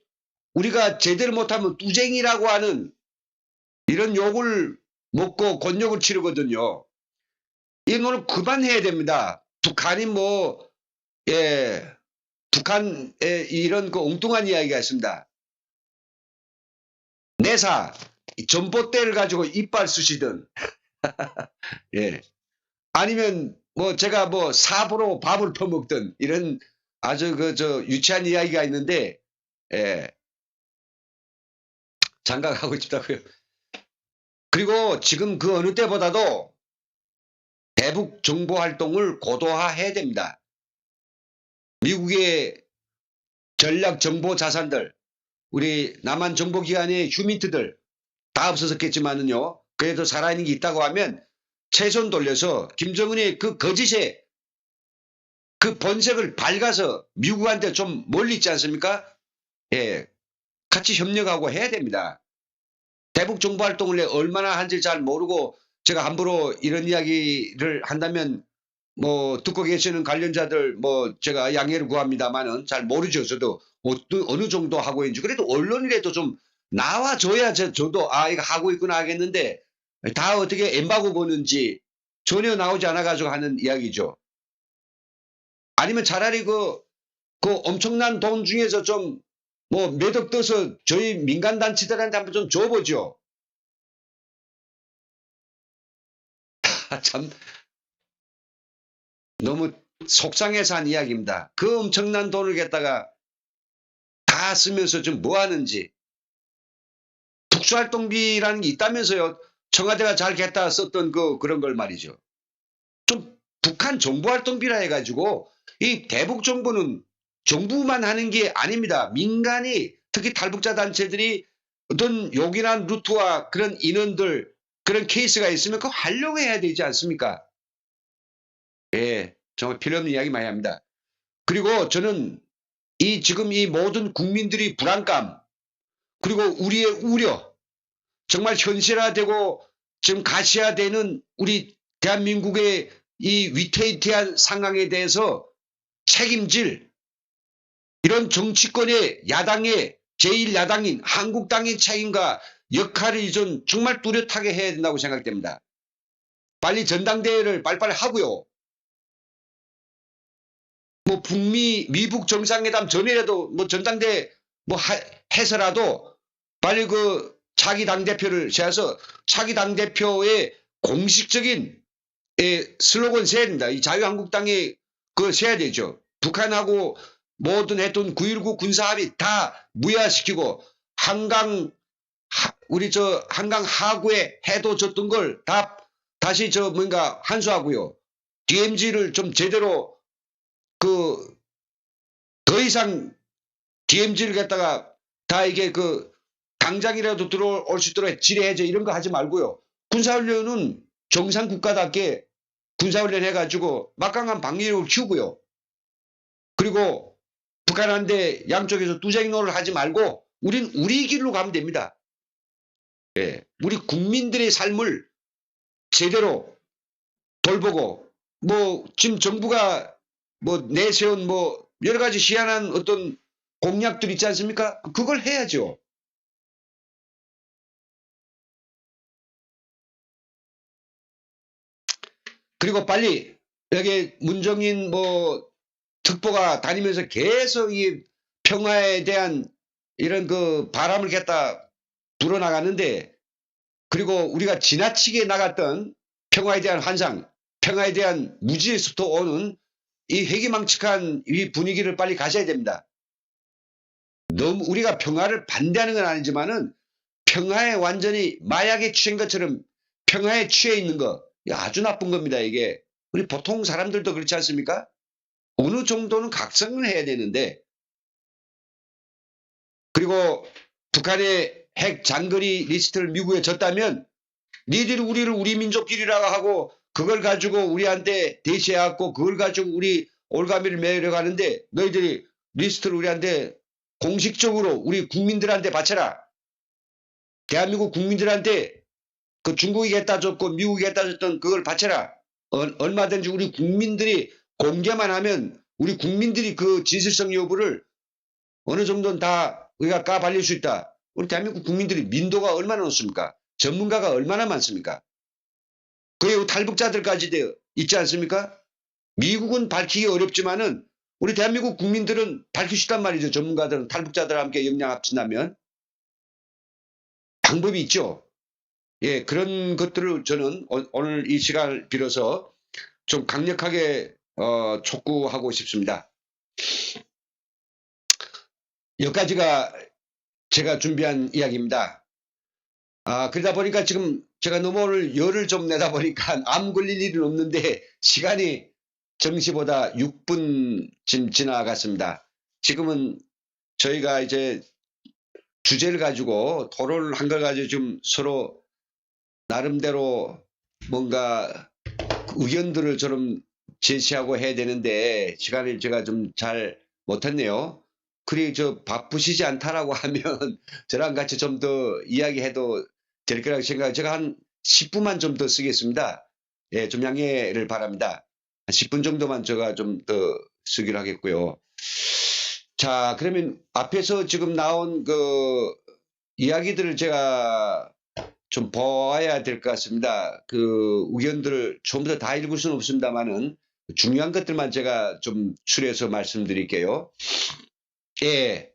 우리가 제대로 못하면 뚜쟁이라고 하는 이런 욕을 먹고 곤욕을 치르거든요. 이거는 그만해야 됩니다. 북한이 뭐, 예, 북한에 이런 그 엉뚱한 이야기가 있습니다. 내사, 전봇대를 가지고 이빨 쑤시든, 예. 아니면 뭐 제가 뭐 삽으로 밥을 퍼먹든 이런 아주 유치한 이야기가 있는데, 예. 장가가고 싶다고요. 그리고 지금 그 어느 때보다도 대북 정보 활동을 고도화해야 됩니다. 미국의 전략 정보 자산들, 우리 남한 정보기관의 휴민트들 다 없어졌겠지만은요. 그래도 살아있는 게 있다고 하면 최선 돌려서 김정은의 그 거짓의 그 본색을 밝아서 미국한테 좀 멀리 있지 않습니까? 예, 같이 협력하고 해야 됩니다. 대북 정보 활동을 얼마나 한지 잘 모르고 제가 함부로 이런 이야기를 한다면 뭐 듣고 계시는 관련자들 뭐 제가 양해를 구합니다만은 잘 모르죠. 저도 어느 정도 하고 있는지. 그래도 언론이라도 좀 나와줘야 저도 이거 하고 있구나 하겠는데 다 어떻게 엠바고 보는지 전혀 나오지 않아 가지고 하는 이야기죠. 아니면 차라리 그 엄청난 돈 중에서 좀 뭐 몇 억 떠서 저희 민간단체들한테 한번 좀 줘보죠. 참 너무 속상해서 한 이야기입니다. 그 엄청난 돈을 갖다가 다 쓰면서 좀 뭐 하는지. 특수활동비라는 게 있다면서요. 청와대가 잘 겠다 썼던 그런 걸 말이죠. 좀 북한 정보활동비라 해가지고 이 대북 정보는 정부만 하는 게 아닙니다. 민간이 특히 탈북자 단체들이 어떤 요긴한 루트와 그런 인원들 그런 케이스가 있으면 그거 하려고 해야 되지 않습니까? 예, 정말 필요 없는 이야기 많이 합니다. 그리고 저는 지금 이 모든 국민들이 불안감 그리고 우리의 우려 정말 현실화되고 지금 가시화되는 우리 대한민국의 이 위태위태한 상황에 대해서 책임질 이런 정치권의 야당의 제1야당인 한국당의 책임과 역할을 좀 정말 뚜렷하게 해야 된다고 생각됩니다. 빨리 전당대회를 빨리빨리 하고요. 뭐 북미 미북 정상회담 전에라도 뭐 전당대회 뭐 해서라도 빨리 차기 당대표를 세워서 차기 당대표의 공식적인 슬로건 세야 됩니다. 이 자유한국당이 세야 되죠. 북한하고 모든 했던 9.19 군사합의 다 무효화시키고 한강 하구에 해도 줬던 걸 다시 뭔가 환수하고요. DMZ를 좀 제대로 더 이상 DMZ를 갖다가 다 이게 당장이라도 들어올 수 있도록 지뢰해제 이런 거 하지 말고요. 군사훈련은 정상 국가답게 군사훈련 해가지고 막강한 방위력을 키우고요. 그리고 북한한테 양쪽에서 뚜쟁이노를 하지 말고 우린 우리 길로 가면 됩니다. 예, 우리 국민들의 삶을 제대로 돌보고 뭐 지금 정부가 뭐 내세운 뭐 여러 가지 희한한 어떤 공약들 있지 않습니까? 그걸 해야죠. 그리고 빨리 여기 문정인 뭐 특보가 다니면서 계속 이 평화에 대한 이런 그 바람을 갖다 불어나갔는데, 그리고 우리가 지나치게 나갔던 평화에 대한 환상, 평화에 대한 무지에서부터 오는 이 회기망측한 이 분위기를 빨리 가셔야 됩니다. 너무 우리가 평화를 반대하는 건 아니지만은 평화에 완전히 마약에 취한 것처럼 평화에 취해 있는 거 아주 나쁜 겁니다. 이게 우리 보통 사람들도 그렇지 않습니까? 어느 정도는 각성을 해야 되는데, 그리고 북한의 핵 장거리 리스트를 미국에 줬다면 니들이 우리를 우리 민족끼리라고 하고 그걸 가지고 우리한테 대시해갖고 그걸 가지고 우리 올가미를 매려가는데, 너희들이 리스트를 우리한테 공식적으로 우리 국민들한테 바쳐라. 대한민국 국민들한테 그 중국이 갖다 줬고 미국이 갖다 줬던 그걸 바쳐라. 얼마든지 우리 국민들이 공개만 하면 우리 국민들이 그 진실성 여부를 어느 정도는 다 우리가 까발릴 수 있다. 우리 대한민국 국민들이 민도가 얼마나 높습니까? 전문가가 얼마나 많습니까? 거의 탈북자들까지 있지 않습니까? 미국은 밝히기 어렵지만은 우리 대한민국 국민들은 밝힐 수 있단 말이죠. 전문가들은 탈북자들과 함께 역량 합친다면 방법이 있죠. 예, 그런 것들을 저는 오늘 이 시간을 빌어서 좀 강력하게 촉구하고 싶습니다. 여기까지가 제가 준비한 이야기입니다. 그러다 보니까 지금 제가 너무 오늘 열을 좀 내다 보니까 암 걸릴 일은 없는데 시간이 정시보다 6분쯤 지나갔습니다. 지금은 저희가 이제 주제를 가지고 토론을 한 걸 가지고 좀 서로 나름대로 뭔가 의견들을 좀 제시하고 해야 되는데 시간을 제가 좀 잘 못했네요. 그리 저 바쁘시지 않다라고 하면 저랑 같이 좀 더 이야기해도 될 거라고 생각해요. 제가 한 10분만 좀 더 쓰겠습니다. 예, 좀 양해를 바랍니다. 한 10분 정도만 제가 좀 더 쓰기로 하겠고요. 자, 그러면 앞에서 지금 나온 그 이야기들을 제가 좀 봐야 될 것 같습니다. 그 의견들을 전부 다 읽을 수는 없습니다만은 중요한 것들만 제가 좀 추려서 말씀드릴게요. 예,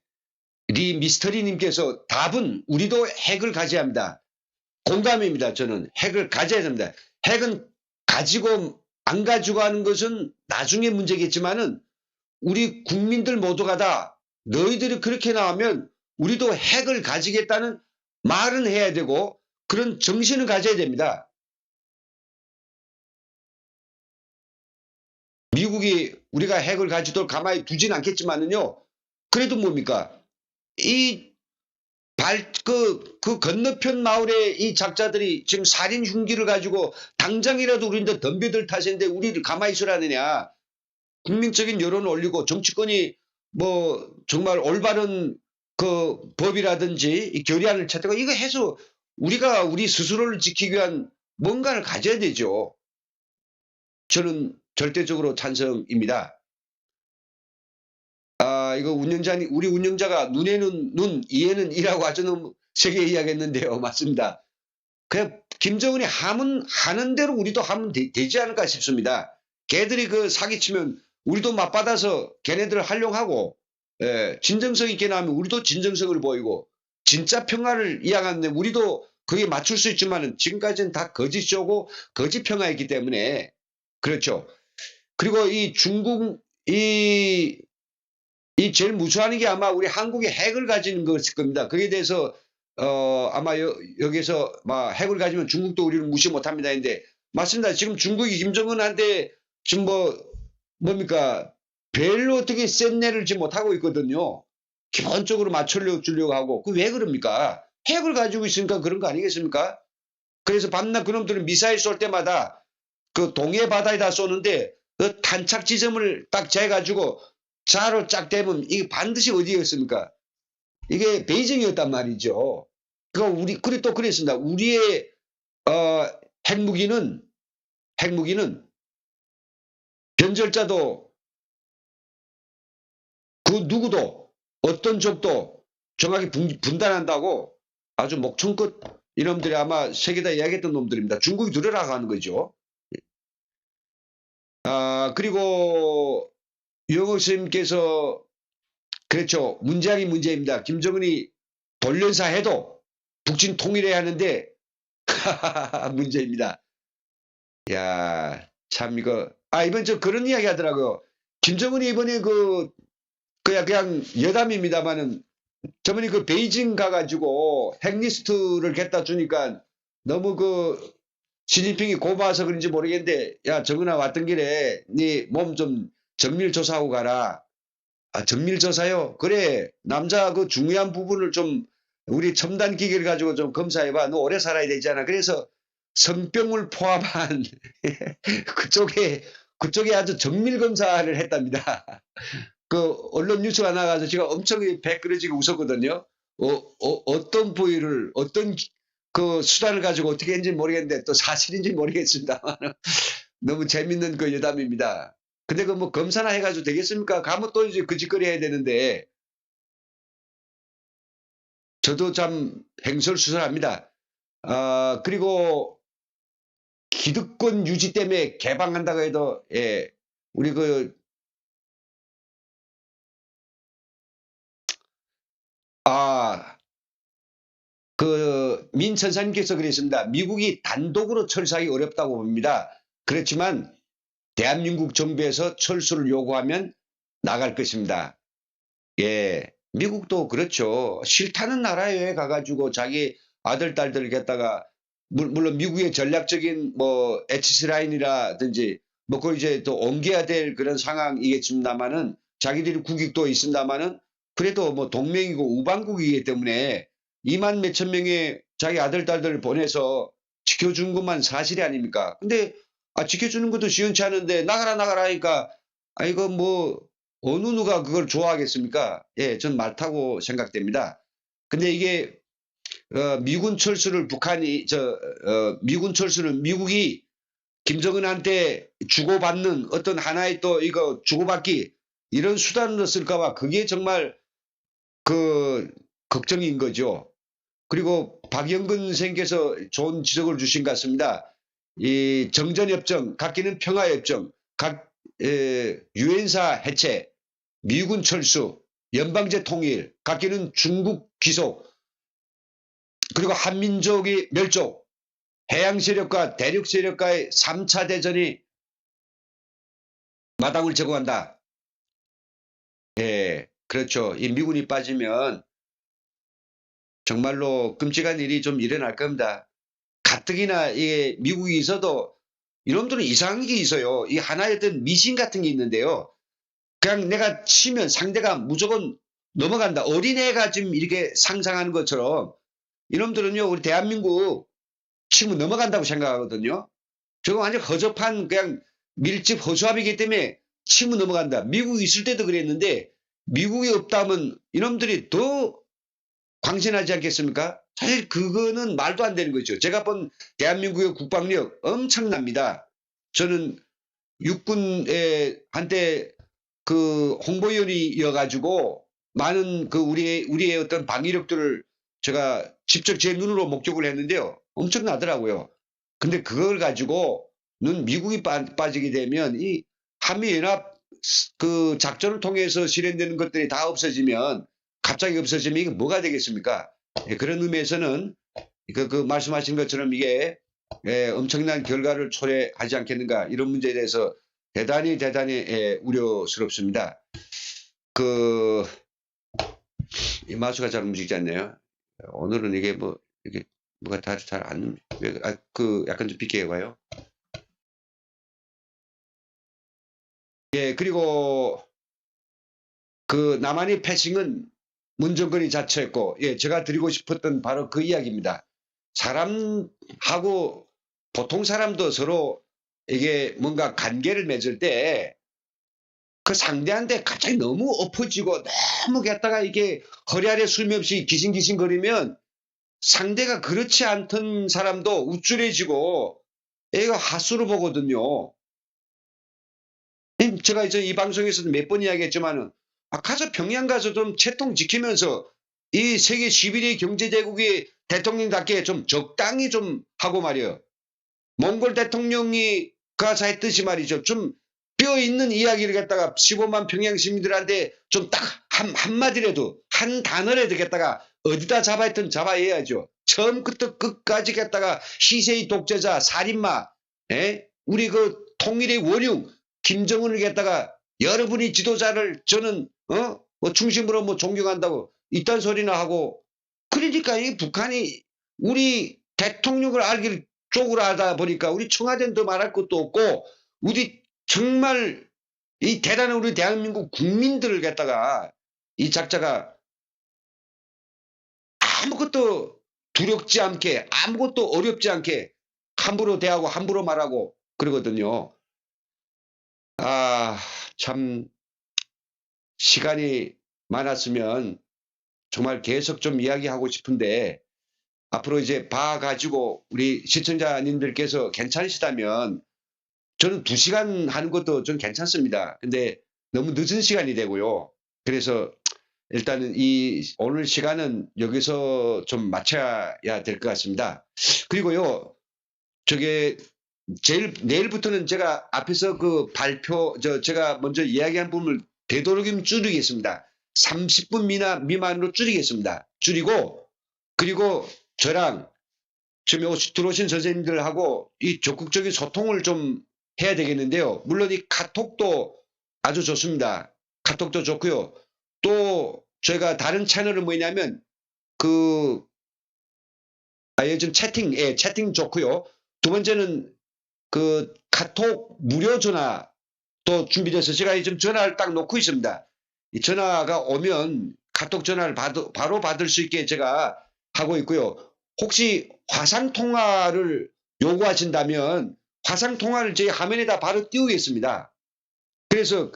리 미스터리님께서 답은 우리도 핵을 가져야 합니다. 공감입니다. 저는 핵을 가져야 됩니다. 핵은 가지고 안 가지고 하는 것은 나중에 문제겠지만은 우리 국민들 모두가 다 너희들이 그렇게 나오면 우리도 핵을 가지겠다는 말은 해야 되고 그런 정신을 가져야 됩니다. 미국이 우리가 핵을 가지도록 가만히 두진 않겠지만은요. 그래도 뭡니까? 그 건너편 마을의 이 작자들이 지금 살인 흉기를 가지고 당장이라도 우리한테 덤벼들 타세인데 우리를 가만히 있으라느냐. 국민적인 여론을 올리고 정치권이 뭐 정말 올바른 그 법이라든지 이 결의안을 찾다가 이거 해서 우리가 우리 스스로를 지키기 위한 뭔가를 가져야 되죠. 저는 절대적으로 찬성입니다. 이거 우리 운영자가 눈에는 눈, 이에는 이라고 아주 세게 이야기했는데요. 맞습니다. 그냥 김정은이 하는 대로 우리도 하면 되지 않을까 싶습니다. 걔들이 그 사기치면 우리도 맞받아서 걔네들을 활용하고, 진정성 있게 나오면 우리도 진정성을 보이고, 진짜 평화를 이야기하는데 우리도 그게 맞출 수 있지만은 지금까지는 다 거짓이고 거짓 평화였기 때문에 그렇죠. 그리고 이 중국 이 제일 무서워하는 게 아마 우리 한국이 핵을 가지는 것일 겁니다. 거기에 대해서 아마 여기서 막 핵을 가지면 중국도 우리를 무시 못합니다. 근데 맞습니다. 지금 중국이 김정은한테 지금 뭡니까 별로 어떻게 센 내를 지금 못하고 있거든요. 기본적으로 맞추려고 하고 그 왜 그럽니까? 핵을 가지고 있으니까 그런 거 아니겠습니까? 그래서 밤낮 그놈들은 미사일 쏠 때마다 그 동해 바다에다 쏘는데 그 탄착 지점을 딱 재가지고 자로 쫙 되면 이게 반드시 어디였습니까? 이게 베이징이었단 말이죠. 그리고 또 그랬습니다. 우리의 핵무기는 변절자도 그 누구도 어떤 적도 정확히 분단한다고 아주 목청껏 이놈들이 아마 세계다 이야기했던 놈들입니다. 중국이 두려라고 하는 거죠. 그리고 유영옥 선생님께서 그렇죠. 문제아닌 문제입니다. 김정은이 돌연사 해도 북진 통일해야 하는데 문제입니다. 야, 참 이거 이번 저 그런 이야기 하더라고요. 김정은이 이번에 그냥 여담입니다만은 저번에 그 베이징 가가지고 핵리스트를 갖다 주니까 너무 시진핑이 고마워서 그런지 모르겠는데 야 정은아 왔던 길에 네 몸 좀 정밀 조사하고 가라. 정밀 조사요? 그래 남자 그 중요한 부분을 좀 우리 첨단 기계를 가지고 좀 검사해봐. 너 오래 살아야 되잖아. 그래서 성병을 포함한 그쪽에 아주 정밀 검사를 했답니다. 언론 뉴스가 나가서 제가 엄청 배끄러지게 웃었거든요. 어떤 부위를 어떤 수단을 가지고 어떻게 했는지 모르겠는데 또 사실인지 모르겠습니다만 너무 재밌는 여담입니다. 근데 검사나 해가지고 되겠습니까? 가면 또 이제 그 짓거리 해야 되는데 저도 참 횡설수설합니다. 그리고 기득권 유지 때문에 개방한다고 해도 우리 민천사님께서 그랬습니다. 미국이 단독으로 철수하기 어렵다고 봅니다. 그렇지만 대한민국 정부에서 철수를 요구하면 나갈 것입니다. 예, 미국도 그렇죠. 싫다는 나라에 가가지고 자기 아들, 딸들을 갖다가 물론 미국의 전략적인 H라인이라든지 그걸 이제 또 옮겨야 될 그런 상황이겠습니다만은 자기들이 국익도 있습니다만은 그래도 동맹이고 우방국이기 때문에 2만 몇천 명의 자기 아들, 딸들을 보내서 지켜준 것만 사실이 아닙니까? 근데 지켜주는 것도 시원치 않은데 나가라 하니까 이거 어느 누가 그걸 좋아하겠습니까? 예, 전 맞다고 생각됩니다. 근데 이게 미군 철수를 미군 철수는 미국이 김정은한테 주고받는 어떤 하나의 또 이거 주고받기 이런 수단으로 쓸까봐 그게 정말 걱정인 거죠. 그리고 박영근 선생께서 좋은 지적을 주신 것 같습니다. 이 정전협정, 각기는 평화협정, 유엔사 해체, 미군 철수, 연방제 통일, 각기는 중국 귀속, 그리고 한민족의 멸종, 해양 세력과 대륙 세력과의 3차 대전이 마당을 제공한다. 예, 그렇죠. 이 미군이 빠지면 정말로 끔찍한 일이 좀 일어날 겁니다. 가뜩이나 이게 미국이 있어도 이놈들은 이상한 게 있어요. 이 하나의 어떤 미신 같은 게 있는데요. 그냥 내가 치면 상대가 무조건 넘어간다. 어린애가 지금 이렇게 상상하는 것처럼 이놈들은요, 우리 대한민국 치면 넘어간다고 생각하거든요. 저거 완전 허접한 그냥 밀집 허수아비이기 때문에 치면 넘어간다. 미국이 있을 때도 그랬는데 미국이 없다면 이놈들이 더 광신하지 않겠습니까? 사실 그거는 말도 안 되는 거죠. 제가 본 대한민국의 국방력 엄청납니다. 저는 육군에 한때 홍보위원이어가지고 많은 우리의 어떤 방위력들을 제가 직접 제 눈으로 목격을 했는데요. 엄청나더라고요. 근데 그걸 가지고는 미국이 빠지게 되면 이 한미연합 작전을 통해서 실현되는 것들이 다 없어지면 갑자기 없어지면 이게 뭐가 되겠습니까? 그런 의미에서는 말씀하신 것처럼 이게 엄청난 결과를 초래하지 않겠는가 이런 문제에 대해서 대단히 우려스럽습니다. 이 마우스가 잘 움직이지 않네요. 오늘은 이게 이게 뭐가 잘 안, 약간 좀 비켜봐요. 예, 그리고 남한의 패싱은 문정권이 자처했고, 예, 제가 드리고 싶었던 바로 그 이야기입니다. 사람하고 보통 사람도 서로 이게 뭔가 관계를 맺을 때 그 상대한테 갑자기 너무 엎어지고 너무 갖다가 이게 허리 아래 숨이 없이 기싱기싱거리면 상대가 그렇지 않던 사람도 우쭐해지고 애가 하수로 보거든요. 제가 이제 이 방송에서도 몇 번 이야기했지만은 가서 평양 가서 좀 채통 지키면서 이 세계 11위 경제대국의 대통령답게 좀 적당히 좀 하고 말이에요. 몽골 대통령이 가서 했듯이 말이죠. 좀 뼈 있는 이야기를 갖다가 15만 평양 시민들한테 좀 딱 한마디라도 한 단어라도 갖다가 어디다 잡아했든 잡아야죠. 처음부터 끝까지 갖다가 시세의 독재자 살인마 우리 그 통일의 원흉 김정은을 갖다가 여러분이 지도자를 저는 뭐 중심으로 뭐 존경한다고 이딴 소리나 하고 그러니까 이 북한이 우리 대통령을 알기를 쪽으로 하다 보니까 우리 청와대는 더 말할 것도 없고 우리 정말 이 대단한 우리 대한민국 국민들을 갖다가 이 작자가 아무것도 두렵지 않게 아무것도 어렵지 않게 함부로 대하고 함부로 말하고 그러거든요. 참 시간이 많았으면 정말 계속 좀 이야기하고 싶은데 앞으로 이제 봐가지고 우리 시청자님들께서 괜찮으시다면 저는 2시간 하는 것도 좀 괜찮습니다. 근데 너무 늦은 시간이 되고요. 그래서 일단은 오늘 시간은 여기서 좀 마쳐야 될 것 같습니다. 그리고요, 내일부터는 제가 앞에서 그 제가 먼저 이야기한 부분을 되도록이면 줄이겠습니다. 30분 미만으로 줄이겠습니다. 줄이고, 그리고 저랑 지금 들어오신 선생님들하고 이 적극적인 소통을 좀 해야 되겠는데요. 물론 이 카톡도 아주 좋습니다. 카톡도 좋고요. 또 저희가 다른 채널은 뭐냐면 요즘 채팅 좋고요. 두 번째는 그 카톡 무료 전화도 준비돼서 제가 지금 전화를 딱 놓고 있습니다. 이 전화가 오면 카톡 전화를 바로 받을 수 있게 제가 하고 있고요. 혹시 화상 통화를 요구하신다면 화상 통화를 제 화면에다 바로 띄우겠습니다. 그래서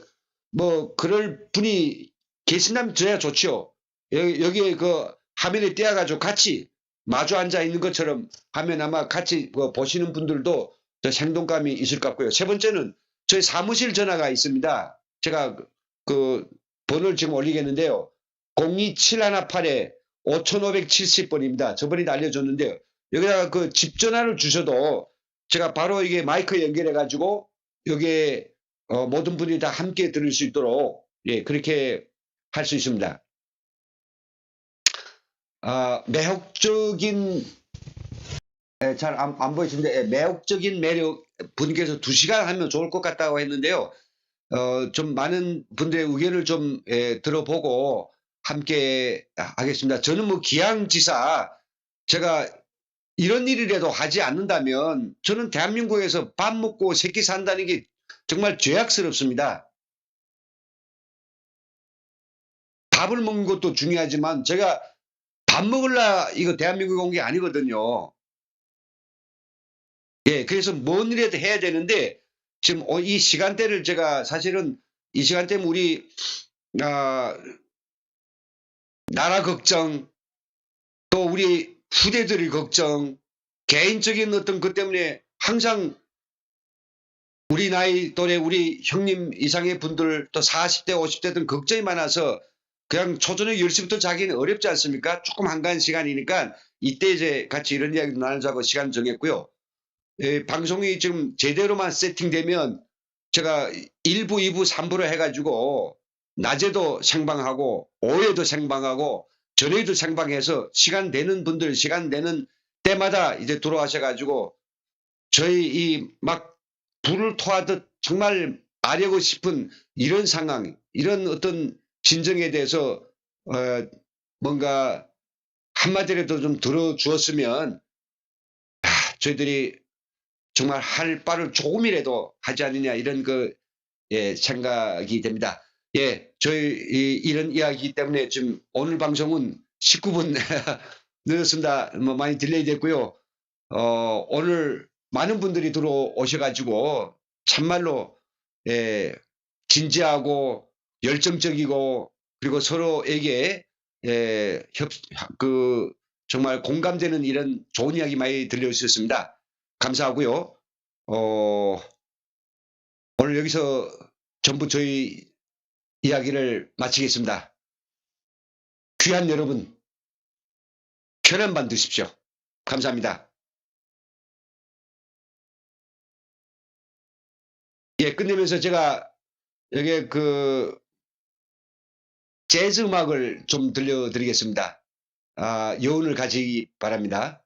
뭐 그럴 분이 계신다면 저야 좋죠. 여기에 그 화면에 띄워가지고 같이 마주 앉아 있는 것처럼 하면 아마 같이 보시는 분들도 더 생동감이 있을 것 같고요. 세 번째는 저희 사무실 전화가 있습니다. 제가 그 번호를 지금 올리겠는데요. 02718-5570번입니다. 저번에도 알려줬는데요. 여기다가 그 집 전화를 주셔도 제가 바로 이게 마이크 연결해 가지고 여기에 모든 분이 다 함께 들을 수 있도록 그렇게 할 수 있습니다. 매혹적인 잘 안 보이시는데 매혹적인 매력 분께서 2시간 하면 좋을 것 같다고 했는데요. 좀 많은 분들의 의견을 좀 들어보고 함께 하겠습니다. 저는 뭐 기양지사 제가 이런 일이라도 하지 않는다면 저는 대한민국에서 밥 먹고 새끼 산다는 게 정말 죄악스럽습니다. 밥을 먹는 것도 중요하지만 제가 밥 먹으려 이거 대한민국에 온 게 아니거든요. 그래서 뭔 일이라도 해야 되는데 지금 이 시간대를 제가 사실은 이 시간대면 우리 나라 걱정 또 우리 후대들의 걱정 개인적인 어떤 것 때문에 항상 우리 나이 또래 우리 형님 이상의 분들 또 40대 50대든 걱정이 많아서 그냥 초저녁 10시부터 자기는 어렵지 않습니까? 조금 한가한 시간이니까 이때 이제 같이 이런 이야기도 나누자고 시간 정했고요. 방송이 지금 제대로만 세팅되면 제가 1부, 2부, 3부로 해가지고 낮에도 생방하고 오후에도 생방하고 저녁에도 생방해서 시간 되는 분들 시간 되는 때마다 이제 들어와셔가지고 저희 이 막 불을 토하듯 정말 알고 싶은 이런 상황 이런 어떤 진정에 대해서 뭔가 한마디라도 좀 들어주었으면 저희들이 정말 할 바를 조금이라도 하지 않느냐 이런 생각이 됩니다. 저희 이런 이야기 때문에 지금 오늘 방송은 19분 늦었습니다. 뭐 많이 딜레이 됐고요. 오늘 많은 분들이 들어오셔가지고 참말로 진지하고 열정적이고 그리고 서로에게 정말 공감되는 이런 좋은 이야기 많이 들려주셨습니다. 감사하고요. 오늘 여기서 전부 저희 이야기를 마치겠습니다. 귀한 여러분, 편한 밤 되십시오. 감사합니다. 예, 끝내면서 제가 여기 재즈 음악을 좀 들려드리겠습니다. 여운을 가지기 바랍니다.